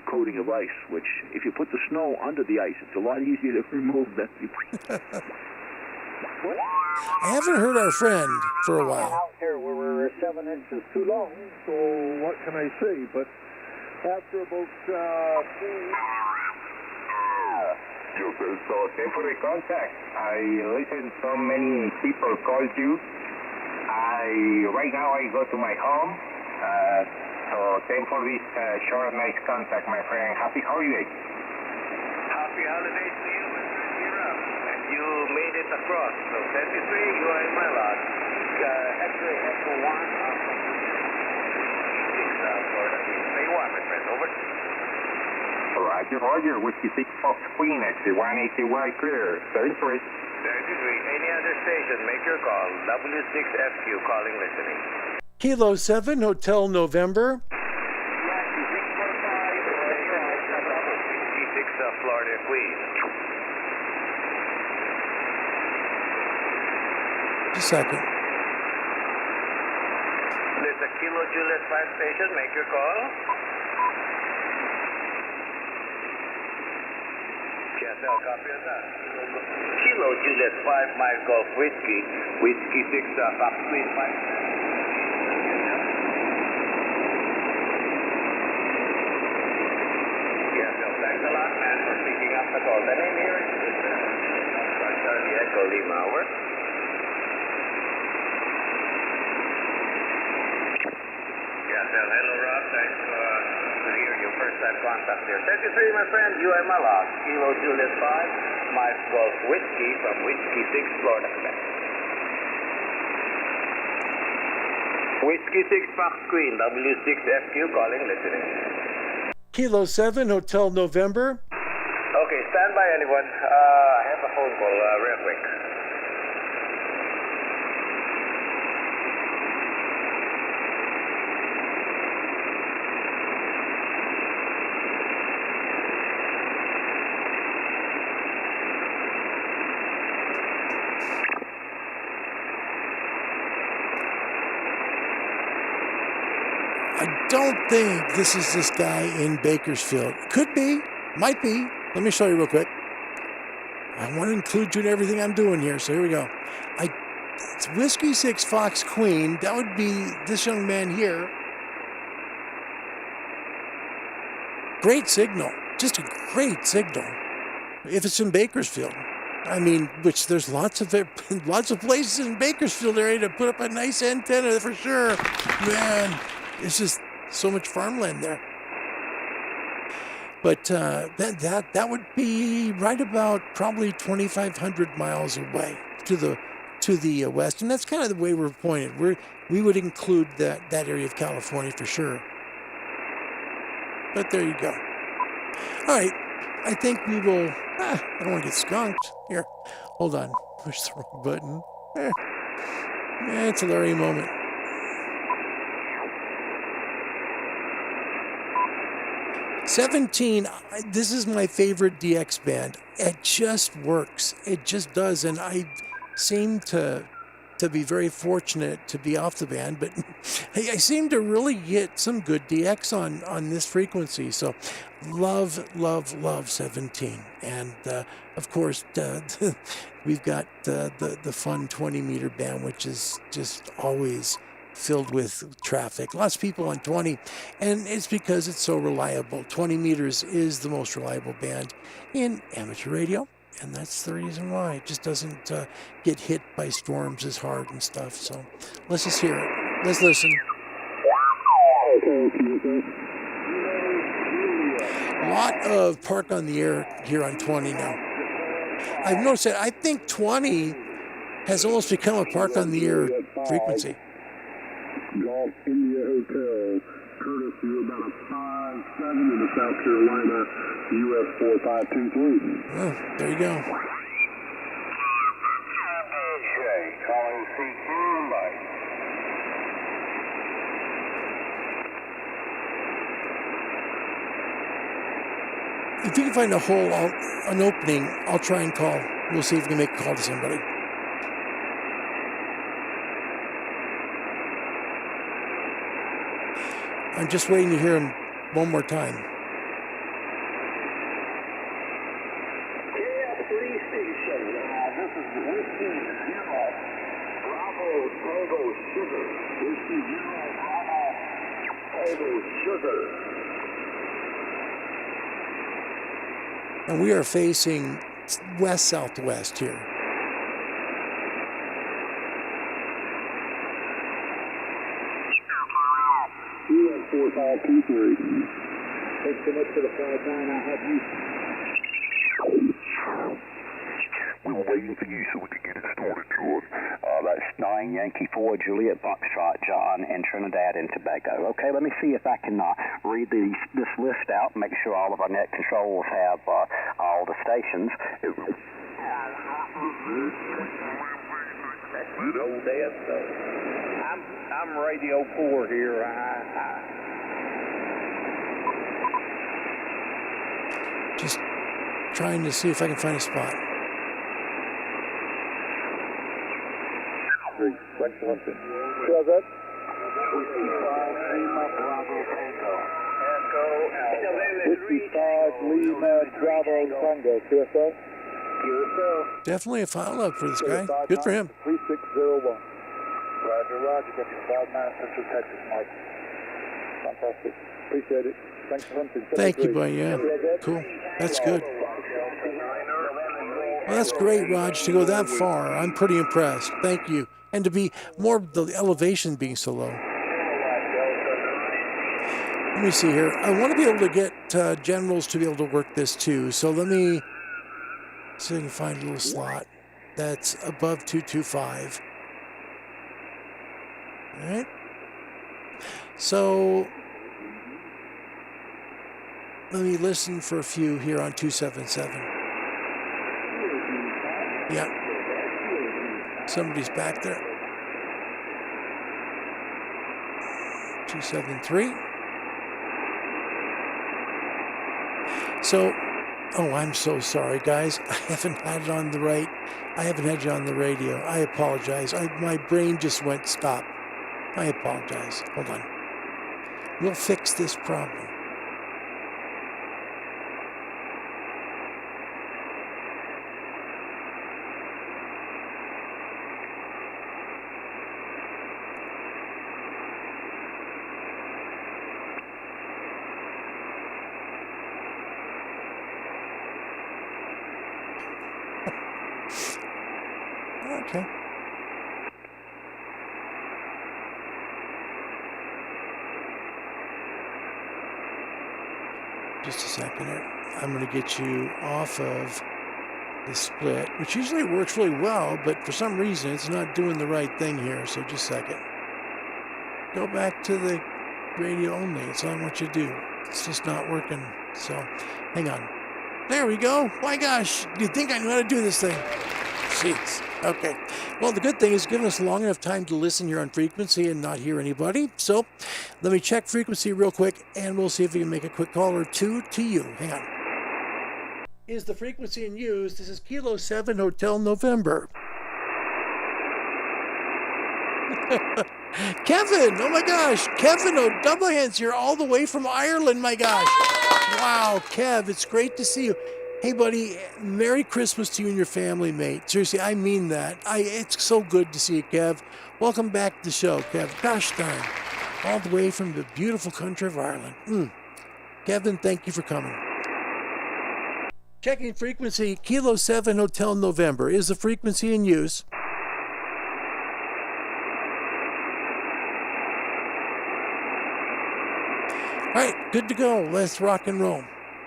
Coating of ice, which if you put the snow under the ice, it's a lot easier to remove than I haven't heard our friend for a while. Out here we were 7 inches too long, so what can I say? But after about So temporary contact. I listened so many people called you. Right now I go to my home. So thanks for this short, nice contact, my friend. Happy holidays. Happy holidays to you, Mr. Kira. And you made it across. So 73, you are in my lot. X-ray Echo 1 Florida. Say what, my friend? Over. Roger. Whiskey 6 Fox Queen, exit 180Y clear. 33. 33. Any other station, make your call. W6FQ calling, listening. Kilo 7 Hotel November. Florida Queen. Just a second. There's a Kilo Juliet 5 station. Make your call. Yes, copy of that. Kilo Juliet 5 Mile Golf Whiskey. Whiskey 6 Fox Queen 5. Thanks a lot, man, for picking up the call. The name here is Charlie Echo Lima, over. Yes, hello, Rob. Thanks to hear your first-time contact there. 33, my friend, UM Malak, Kilo Juliet 5, Mike Golf Whiskey from Whiskey 6, Florida, Quebec. Whiskey 6 Fox Queen, W6FQ, calling, listening. Kilo 7 Hotel November. Okay, stand by, anyone. I have a phone call real quick. I don't think this is this guy in Bakersfield. Could be. Might be. Let me show you real quick. I want to include you in everything I'm doing here, so here we go. It's Whiskey 6 Fox Queen. That would be this young man here. Great signal. Just a great signal. If it's in Bakersfield. I mean, which there's lots of lots of places in Bakersfield area to put up a nice antenna for sure. Man, it's just so much farmland there. But that would be right about probably 2,500 miles away to the west, and that's kind of the way we're pointed. We would include that area of California for sure. But there you go. All right, I think we will. I don't want to get skunked. Here, hold on. Push the wrong button. It's a Larry moment. "17, this is my favorite DX band. It just works. It just does. And I seem to be very fortunate to be off the band, but I seem to really get some good DX on this frequency. So love 17. And of course, we've got the fun 20-meter band, which is just always filled with traffic. Lots of people on 20, and it's because it's so reliable. 20 meters is the most reliable band in amateur radio, and that's the reason why. It just doesn't get hit by storms as hard and stuff. So let's just hear it. Let's listen. A lot of park on the air here on 20 now. I've noticed that. I think 20 has almost become a park on the air frequency. Golf India Hotel, courtesy about a 5-7 in the South Carolina US 4523. Oh, there you go. Calling CQ Mike. If you can find a hole, an opening, I'll try and call. We'll see if we can make a call to somebody. I'm just waiting to hear him one more time. KF3 station. This is Whiskey Zero. Bravo Tango Sugar. Whiskey Zero Bravo Tango Sugar. And we are facing west-southwest here. US 4523. Thanks so much for the flight time. I have you. We were waiting for you so we could get it started, George. That's 9 Yankee 4 Juliet Foxtrot John in Trinidad and Tobago. Okay, let me see if I can read this list out and make sure all of our net controls have all the stations. I'm Radio 4 here. Just trying to see if I can find a spot. Excellent. Sure, good. Whiskey 5 Lima Bravo Tango, QSO. Definitely a file up for this guy. Good for him. 3601. Roger, Roger. Got you 59 Central Texas, Mike. Fantastic. Appreciate it. Thanks for hunting. Thank you, buddy. Yeah, cool. That's good. Well, that's great, Raj, to go that far. I'm pretty impressed. Thank you. And to be more the elevation being so low. Let me see here. I want to be able to get generals to be able to work this too. So let me see if I can find a little slot that's above 225. All right. So let me listen for a few here on 277. Yeah. Somebody's back there. 273. So, oh, I'm so sorry, guys. I haven't had it on the right. I haven't had you on the radio. I apologize. My brain just went stop. I apologize. Hold on. We'll fix this problem. Okay. Just a second here. I'm going to get you off of the split, which usually works really well, but for some reason it's not doing the right thing here. So just a second. Go back to the radio only. It's not what you do. It's just not working. So hang on. There we go. My gosh, do you think I know how to do this thing? Jeez. Okay. Well, the good thing is giving us long enough time to listen here on frequency and not hear anybody. So let me check frequency real quick, and we'll see if we can make a quick call or two to you. Hang on. Is the frequency in use? This is Kilo 7 Hotel November. Kevin, oh my gosh, Kevin O'Doublehands here all the way from Ireland, my gosh. Wow, Kev, it's great to see you. Hey, buddy, Merry Christmas to you and your family, mate. Seriously, I mean that. It's so good to see you, Kev. Welcome back to the show, Kev. Gosh darn, all the way from the beautiful country of Ireland. Kevin, thank you for coming. Checking frequency, Kilo 7 Hotel November. Is the frequency in use? All right, good to go. Let's rock and roll.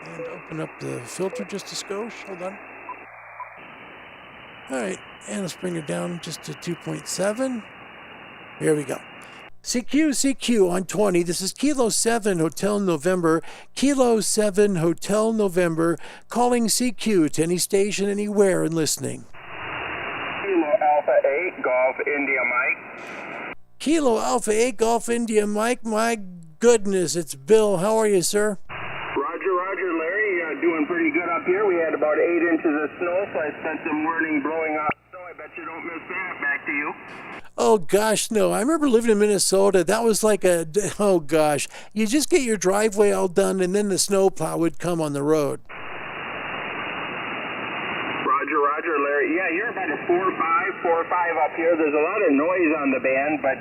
And open up the filter just a skosh. Hold on. All right, and let's bring it down just to 2.7. Here we go. CQ on 20. This is Kilo 7 Hotel November. Kilo 7 Hotel November. Calling CQ to any station anywhere and listening. Kilo Alpha 8 Golf India Mike. Kilo Alpha 8 Golf India Mike. My goodness, it's Bill. How are you, sir? Roger, Larry. Doing pretty good up here. We had about 8 inches of snow, so I spent the morning blowing off snow. I bet you don't miss that. Back to you. Oh, gosh, no. I remember living in Minnesota. That was like oh, gosh. You just get your driveway all done, and then the snowplow would come on the road. Roger, Larry. Yeah, you're about a 4 or 5 up here. There's a lot of noise on the band, but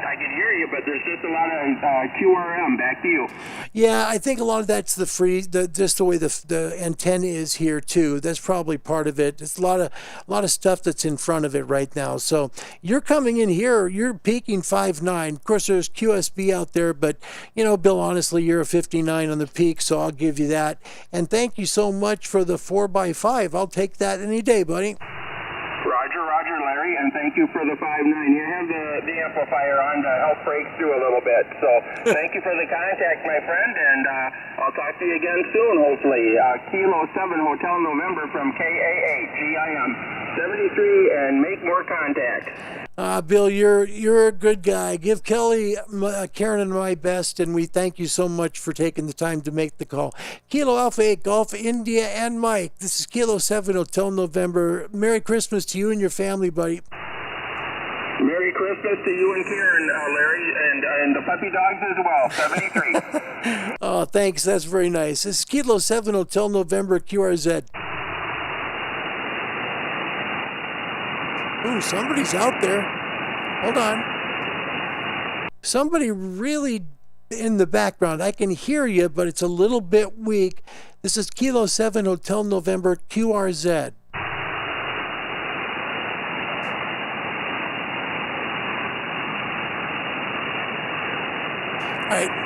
I can hear you, but there's just a lot of QRM. Back to you. Yeah, I think a lot of that's just the way the antenna is here too. That's probably part of it. It's a lot of stuff that's in front of it right now. So you're coming in here, you're peaking 5.9. Of course, there's QSB out there, but Bill, honestly, you're a 59 on the peak, so I'll give you that. And thank you so much for the 4x5. I'll take that any day, buddy. Roger, Larry, and thank you for the 5.9. You have the amplifier on to help break through a little bit. So thank you for the contact, my friend, and I'll talk to you again soon, hopefully. Kilo 7 Hotel November from KA8GIM 73, and make more contact. Bill, you're a good guy. Give Kelly, Karen, and my best, and we thank you so much for taking the time to make the call. Kilo Alpha 8 Golf India and Mike. This is Kilo 7 Hotel November. Merry Christmas to you and your family, buddy. Merry Christmas to you and Karen, Larry, and the puppy dogs as well. 73. Oh, thanks. That's very nice. This is Kilo 7 Hotel November QRZ. Ooh, somebody's out there. Hold on. Somebody really in the background. I can hear you, but it's a little bit weak. This is Kilo 7 Hotel November QRZ. All right.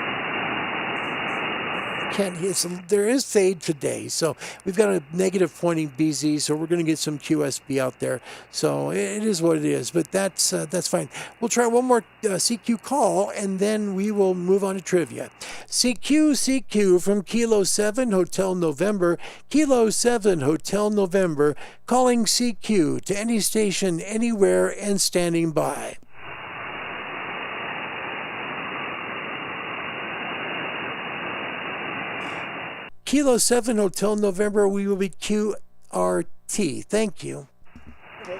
Can't hear there is fade today, so we've got a negative pointing BZ, so we're going to get some QSB out there. So it is what it is, but that's fine. We'll try one more CQ call, and then we will move on to trivia. CQ from Kilo 7 Hotel November, Kilo 7 Hotel November, calling CQ to any station anywhere and standing by. Kilo 7 Hotel November, we will be QRT. Thank you. Okay.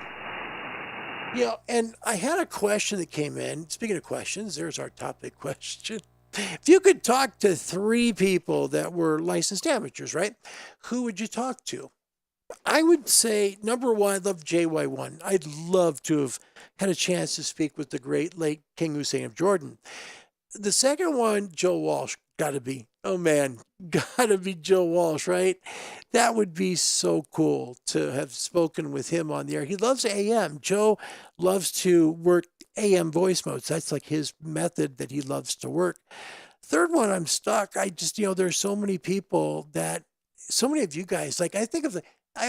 And I had a question that came in. Speaking of questions, there's our topic question. If you could talk to 3 people that were licensed amateurs, right? Who would you talk to? I would say, number 1, I love JY1. I'd love to have had a chance to speak with the great late King Hussein of Jordan. The second one, Joe Walsh, got to be. Oh man, gotta be Joe Walsh, right? That would be so cool to have spoken with him on the air. He loves AM. Joe loves to work AM voice modes. That's like his method that he loves to work. Third one, I'm stuck. I just, there's so many people so many of you guys, like I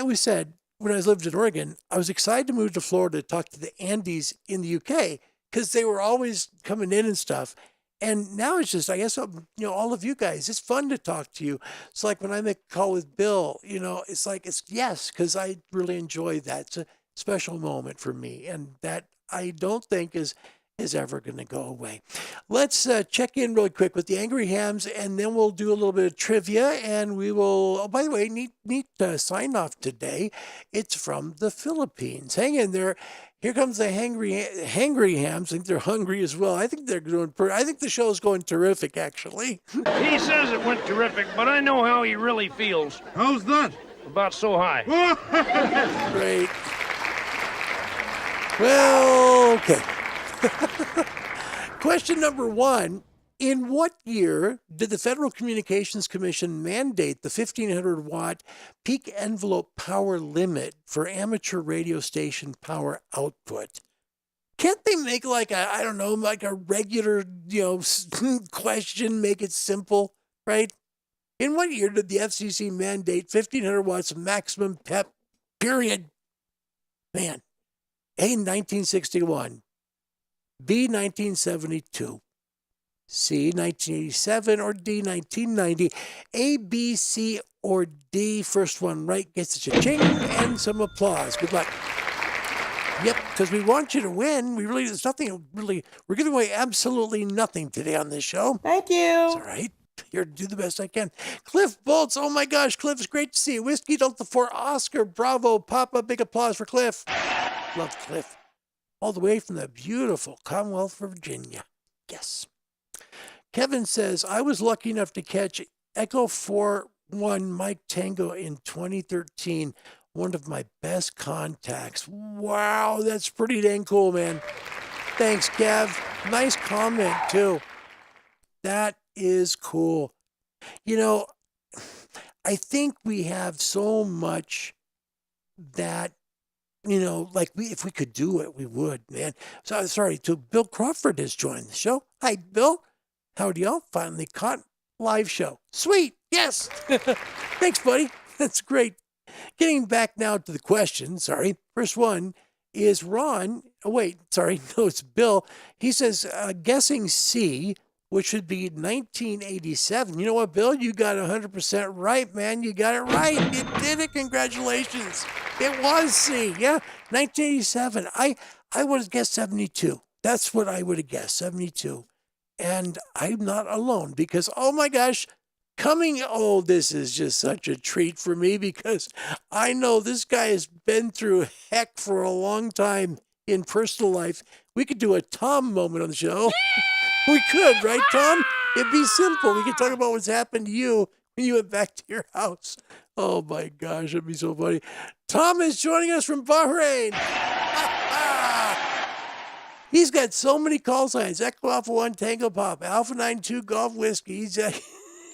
always said when I lived in Oregon, I was excited to move to Florida to talk to the Andes in the UK because they were always coming in and stuff. And now it's just, I guess, all of you guys, it's fun to talk to you. It's like when I make a call with Bill, it's like, yes, because I really enjoy that. It's a special moment for me. And that I don't think is ever going to go away. Let's check in really quick with the Angry Hams, and then we'll do a little bit of trivia, and we will, oh, by the way, neat sign off today. It's from the Philippines. Hang in there. Here comes the hangry hams. I think they're hungry as well. I think they're doing. I think the show's going terrific, actually. He says it went terrific, but I know how he really feels. How's that? About so high. Great. Well, okay. Question number 1. In what year did the Federal Communications Commission mandate the 1,500 watt peak envelope power limit for amateur radio station power output? Can't they make like a regular, question, make it simple, right? In what year did the FCC mandate 1,500 watts maximum PEP, period? Man, A, 1961, B, 1972, C, 1987, or D, 1990. A, B, C, or D. First one right gets a cha-ching and some applause. Good luck. Yep, because we want you to win. There's nothing really, we're giving away absolutely nothing today on this show. Thank you. It's all right. Here to do the best I can. Cliff Bolts, oh my gosh, Cliff, it's great to see you. Whiskey Delta 4, Oscar, bravo, Papa, big applause for Cliff. Love Cliff. All the way from the beautiful Commonwealth of Virginia. Yes. Kevin says, I was lucky enough to catch Echo 4-1 Mike Tango in 2013. One of my best contacts. Wow, that's pretty dang cool, man. Thanks, Kev. Nice comment, too. That is cool. I think we have so much that, if we could do it, we would, man. So sorry, Bill Crawford has joined the show. Hi, Bill. Howdy, y'all. Finally caught live show. Sweet. Yes. Thanks, buddy. That's great. Getting back now to the question. Sorry. First one is Ron. Oh, wait. Sorry. No, it's Bill. He says, guessing C, which would be 1987. You know what, Bill? You got 100% right, man. You got it right. You did it. Congratulations. It was C. Yeah, 1987. I would have guessed 72. That's what I would have guessed, 72. And I'm not alone because, oh my gosh, this is just such a treat for me because I know this guy has been through heck for a long time in personal life. We could do a Tom moment on the show. We could, right, Tom? It'd be simple. We could talk about what's happened to you when you went back to your house. Oh my gosh, it'd be so funny. Tom is joining us from Bahrain. He's got so many call signs. Echo Alpha 1 Tango Pop, Alpha 92 Golf Whiskey.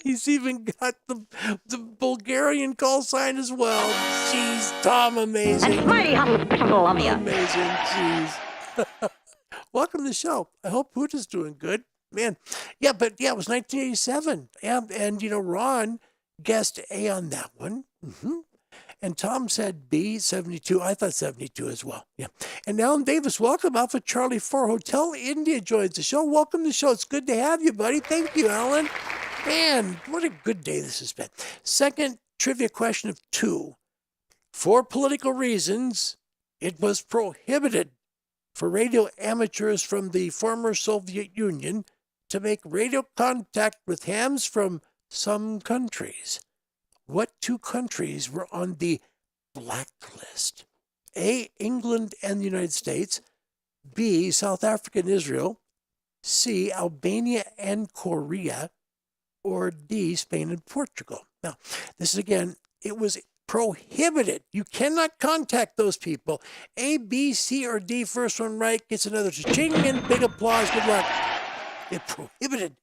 He's even got the Bulgarian call sign as well. Jeez, Tom, amazing. It's mighty humble of you. Amazing, jeez. Welcome to the show. I hope Poota's doing good. Man, it was 1987. Yeah, and, Ron guessed A on that one. Mm-hmm. And Tom said B, 72. I thought 72 as well. Yeah. And Alan Davis, welcome. Alpha Charlie 4 Hotel India joins the show. Welcome to the show. It's good to have you, buddy. Thank you, Alan. Man, what a good day this has been. Second trivia question of 2. For political reasons, it was prohibited for radio amateurs from the former Soviet Union to make radio contact with hams from some countries. What 2 countries were on the blacklist? A, England and the United States. B, South Africa and Israel. C, Albania and Korea. Or D, Spain and Portugal. Now, this is again, it was prohibited. You cannot contact those people. A, B, C, or D. First one right gets another cha-ching and big applause. Good luck. It's prohibited.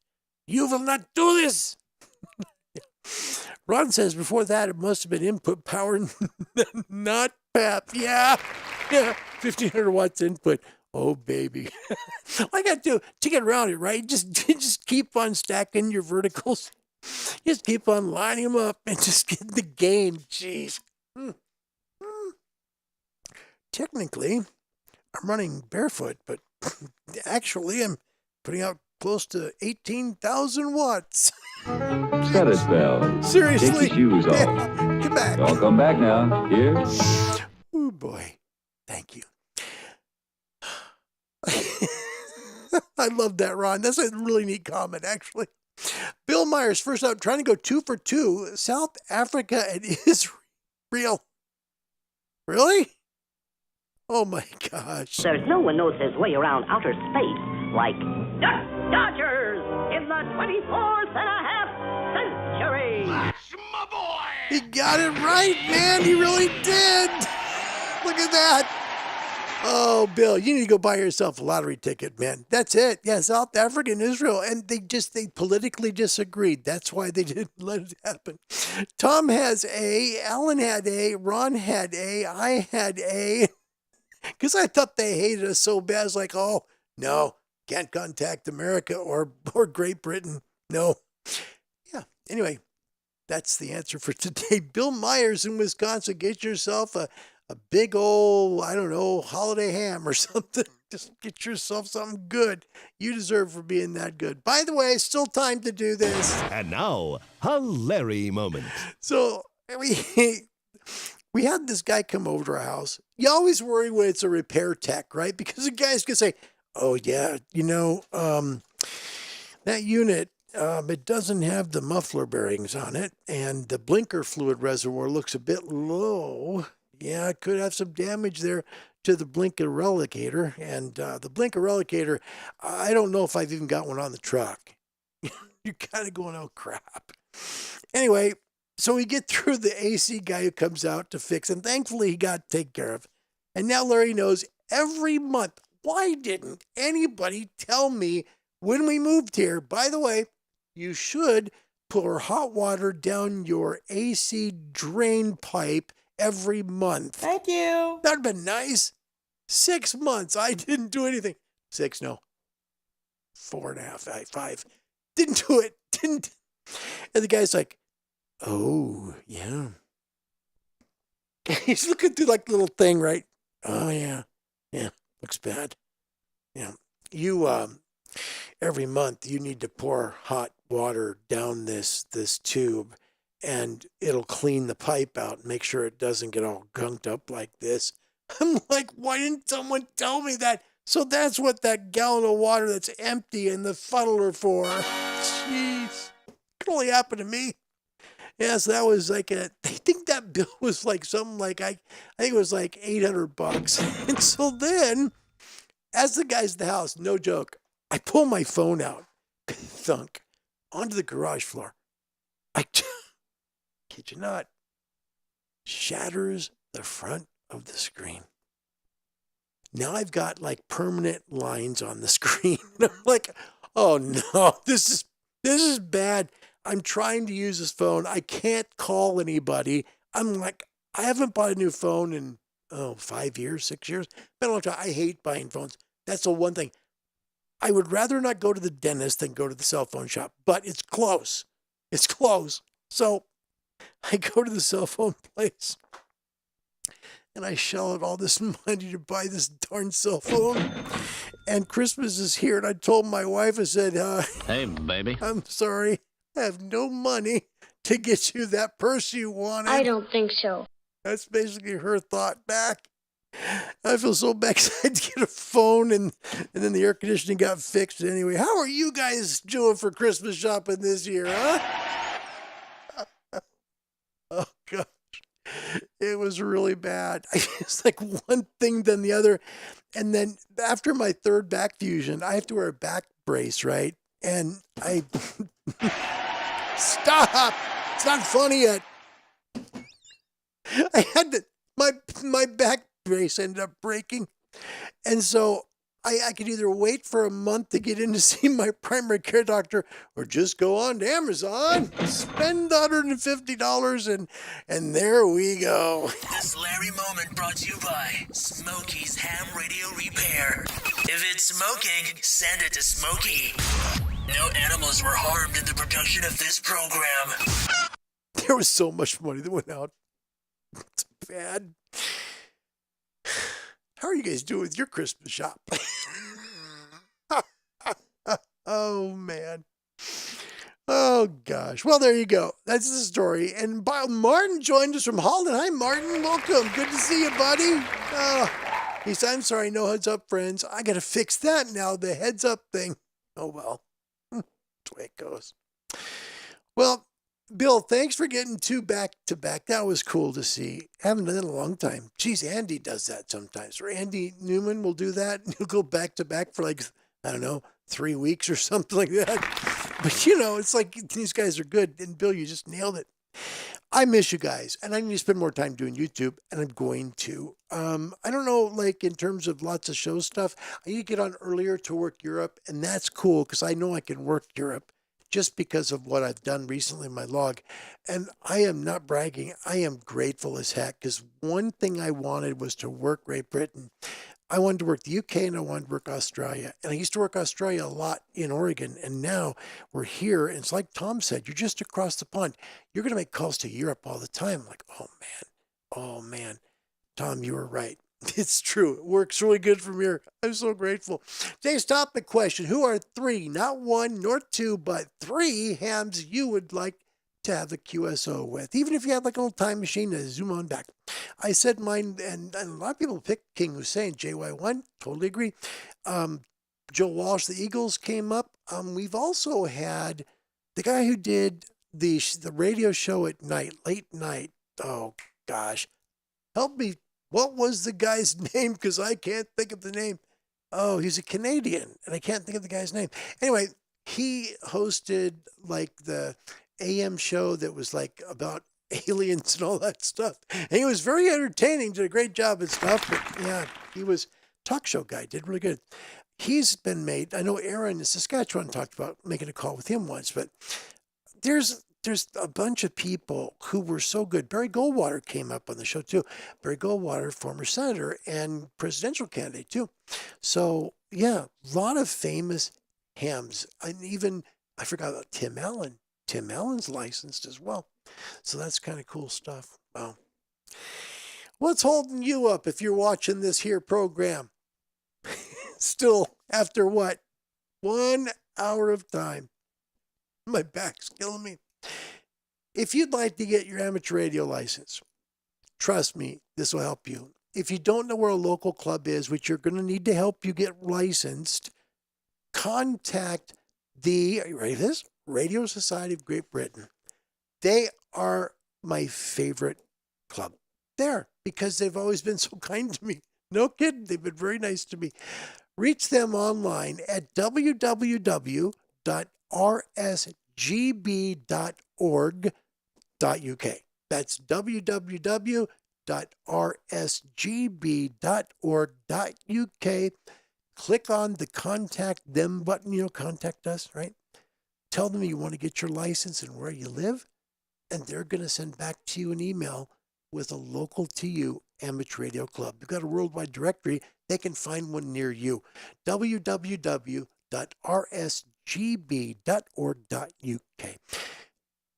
You will not do this. Ron says before that, it must have been input power, not PEP. Yeah. 1,500 watts input. Oh, baby. I got to get around it, right? Just keep on stacking your verticals. Just keep on lining them up and just get the gain. Jeez. Technically, I'm running barefoot, but actually I'm putting out close to 18,000 watts. Set it, Bell. Seriously? Take your shoes off. Yeah, get back. I'll come back now. Here. Oh, boy. Thank you. I love that, Ron. That's a really neat comment, actually. Bill Myers, first out, trying to go 2 for 2. South Africa and Israel. Really? Oh, my gosh. There's no one knows his way around outer space like Dodgers in the 24th and a half century. That's my boy. He got it right, man. He really did. Look at that. Oh, Bill, you need to go buy yourself a lottery ticket, man. That's it. Yeah, South Africa and Israel. And they politically disagreed. That's why they didn't let it happen. Tom has A, Alan had A, Ron had A, I had A. Because I thought they hated us so bad. I was like, oh, no, can't contact America or Great Britain. No. Yeah, anyway, that's the answer for today. Bill Myers in Wisconsin, get yourself a big old, I don't know, holiday ham or something. Just get yourself something good. You deserve for being that good. By the way, still time to do this. And now, a Larry moment. So we had this guy come over to our house. You always worry when it's a repair tech, right? Because the guy's going to say, oh, yeah, that unit, it doesn't have the muffler bearings on it, and the blinker fluid reservoir looks a bit low. Yeah, it could have some damage there to the blinker relocator. And the blinker relocator, I don't know if I've even got one on the truck. You're kind of going, oh, crap. Anyway, so we get through the AC guy who comes out to fix, and thankfully he got taken care of. And now Larry knows every month. Why didn't anybody tell me when we moved here? By the way, you should pour hot water down your AC drain pipe every month. Thank you. That'd been nice. 6 months. I didn't do anything. 6, no. 4.5, 5. Didn't do it. Didn't. And the guy's like, oh, yeah. He's looking through like the little thing, right? Oh, yeah. Yeah, looks bad. Yeah. You, every month you need to pour hot water down this tube, and it'll clean the pipe out and make sure it doesn't get all gunked up like this. I'm like, why didn't someone tell me that? So that's what that gallon of water that's empty in the funnel are for. Jeez. It only happened to me. Yes, that was like I think that bill was like something like, I think it was like $800. And so then, as the guy's at the house, no joke, I pull my phone out, thunk, onto the garage floor. I kid you not, shatters the front of the screen. Now I've got like permanent lines on the screen. I'm like, oh no, this is bad. I'm trying to use this phone. I can't call anybody. I'm like, I haven't bought a new phone in 5 years, 6 years. Been a long time. I hate buying phones. That's the one thing. I would rather not go to the dentist than go to the cell phone shop, but it's close. It's close. So I go to the cell phone place and I shell out all this money to buy this darn cell phone. And Christmas is here. And I told my wife, I said, hey, baby. I'm sorry. I have no money to get you that purse you wanted. I don't think so. That's basically her thought back. I feel so bad because I had to get a phone and then the air conditioning got fixed anyway. How are you guys doing for Christmas shopping this year, huh? Oh, gosh. It was really bad. It's like one thing then the other. And then after my third back fusion, I have to wear a back brace, right? And I... Stop! It's not funny yet. I had to... My back brace ended up breaking. And so I could either wait for a month to get in to see my primary care doctor or just go on to Amazon, spend $150, and there we go. This Larry moment brought to you by Smokey's Ham Radio Repair. If it's smoking, send it to Smokey. No animals were harmed in the production of this program. There was so much money that went out. It's bad. How are you guys doing with your Christmas shop? Oh, man. Oh, gosh. Well, there you go. That's the story. And Martin joined us from Holland. Hi, Martin. Welcome. Good to see you, buddy. He said, I'm sorry, no heads up, friends. I got to fix that now, the heads up thing. Oh, well. That's the way it goes. Well, Bill, thanks for getting 2 back-to-back. That was cool to see. Haven't done it in a long time. Geez, Andy does that sometimes. Or Andy Newman will do that. He'll go back-to-back for like, I don't know, 3 weeks or something like that. But, you know, it's like these guys are good. And, Bill, you just nailed it. I miss you guys. And I need to spend more time doing YouTube. And I'm going to. I don't know, like, in terms of lots of show stuff, I need to get on earlier to work Europe. And that's cool because I know I can work Europe. Just because of what I've done recently in my log. And I am not bragging. I am grateful as heck because one thing I wanted was to work Great Britain. I wanted to work the UK and I wanted to work Australia. And I used to work Australia a lot in Oregon. And now we're here. And it's like Tom said, you're just across the pond. You're going to make calls to Europe all the time. I'm like, oh man. Tom, you were right. It's true. It works really good from here. I'm so grateful. Today's topic question. Who are 3, not 1 nor 2, but 3 hams you would like to have the QSO with? Even if you had like an old time machine to zoom on back. I said mine, and a lot of people picked King Hussein, JY1. Totally agree. Joe Walsh, the Eagles came up. We've also had the guy who did the radio show at night, late night. Oh, gosh. Help me. What was the guy's name? Because I can't think of the name. Oh, he's a Canadian, and I can't think of the guy's name. Anyway, he hosted like the AM show that was like about aliens and all that stuff. And he was very entertaining, did a great job and stuff. But yeah, he was talk show guy, did really good. He's been made. I know Aaron in Saskatchewan talked about making a call with him once, but there's a bunch of people who were so good. Barry Goldwater came up on the show too. Barry Goldwater, former senator and presidential candidate too. So yeah, a lot of famous hams. And even, I forgot about Tim Allen. Tim Allen's licensed as well. So that's kind of cool stuff. Wow. What's holding you up if you're watching this here program? Still, after what? 1 hour of time. My back's killing me. If you'd like to get your amateur radio license, trust me, this will help you. If you don't know where a local club is, which you're going to need to help you get licensed, contact the, are you ready for this? Radio Society of Great Britain. They are my favorite club. There, because they've always been so kind to me. No kidding, they've been very nice to me. Reach them online at www.rsgb.org.uk. That's www.rsgb.org.uk. Click on the contact them button, contact us, right? Tell them you want to get your license and where you live, and they're going to send back to you an email with a local to you amateur radio club. We've got a worldwide directory. They can find one near you. www.rsgb.org.uk.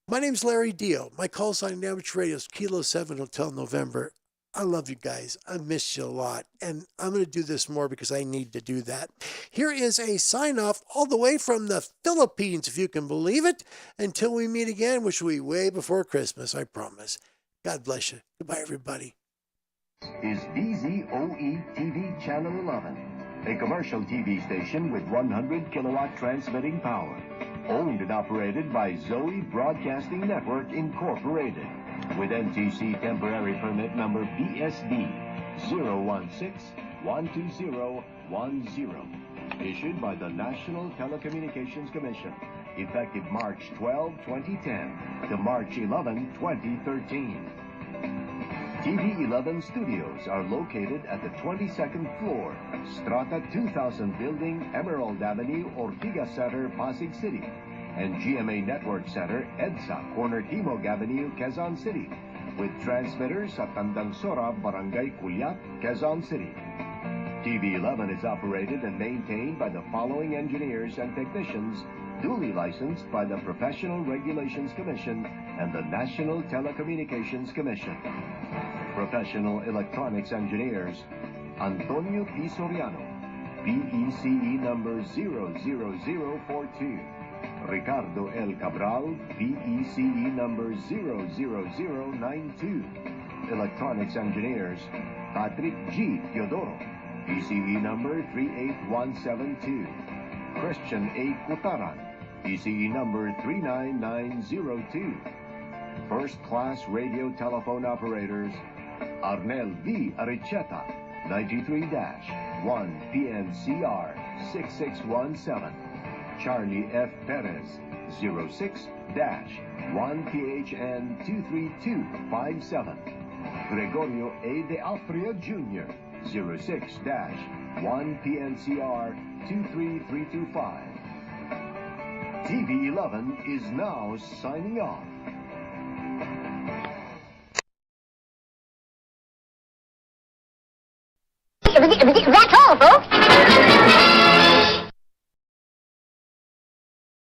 My name's Larry Dio. My call sign in amateur radio is Kilo 7 Hotel November. I love you guys. I miss you a lot. And I'm going to do this more because I need to do that. Here is a sign off all the way from the Philippines, if you can believe it. Until we meet again, which will be way before Christmas, I promise. God bless you. Goodbye, everybody. Is BZOE TV Channel 11, a commercial TV station with 100 kilowatt transmitting power, owned and operated by Zoe Broadcasting Network Incorporated, with NTC temporary permit number BSD 016-12010, issued by the National Telecommunications Commission, effective March 12, 2010 to March 11, 2013. TV 11 studios are located at the 22nd floor, Strata 2000 Building, Emerald Avenue, Ortigas Center, Pasig City. And GMA Network Center, EDSA, corner Timog Avenue, Quezon City. With transmitters at Tandangsora, Barangay Culiat, Quezon City. TV11 is operated and maintained by the following engineers and technicians, duly licensed by the Professional Regulations Commission and the National Telecommunications Commission. Professional Electronics Engineers, Antonio P. Soriano, PECE number 00042. Ricardo L. Cabral, PECE number 00092. Electronics Engineers, Patrick G. Teodoro, PCE number 38172. Christian A. Kutaran, PCE number 39902. First Class Radio Telephone Operators, Arnel V. Aricheta, 93-1 PNCR 6617. Charlie F. Perez, 06-1 PHN 23257. Gregorio A. De Alfria Jr., 06-1 PNCR 23325. TV11 is now signing off. That's all,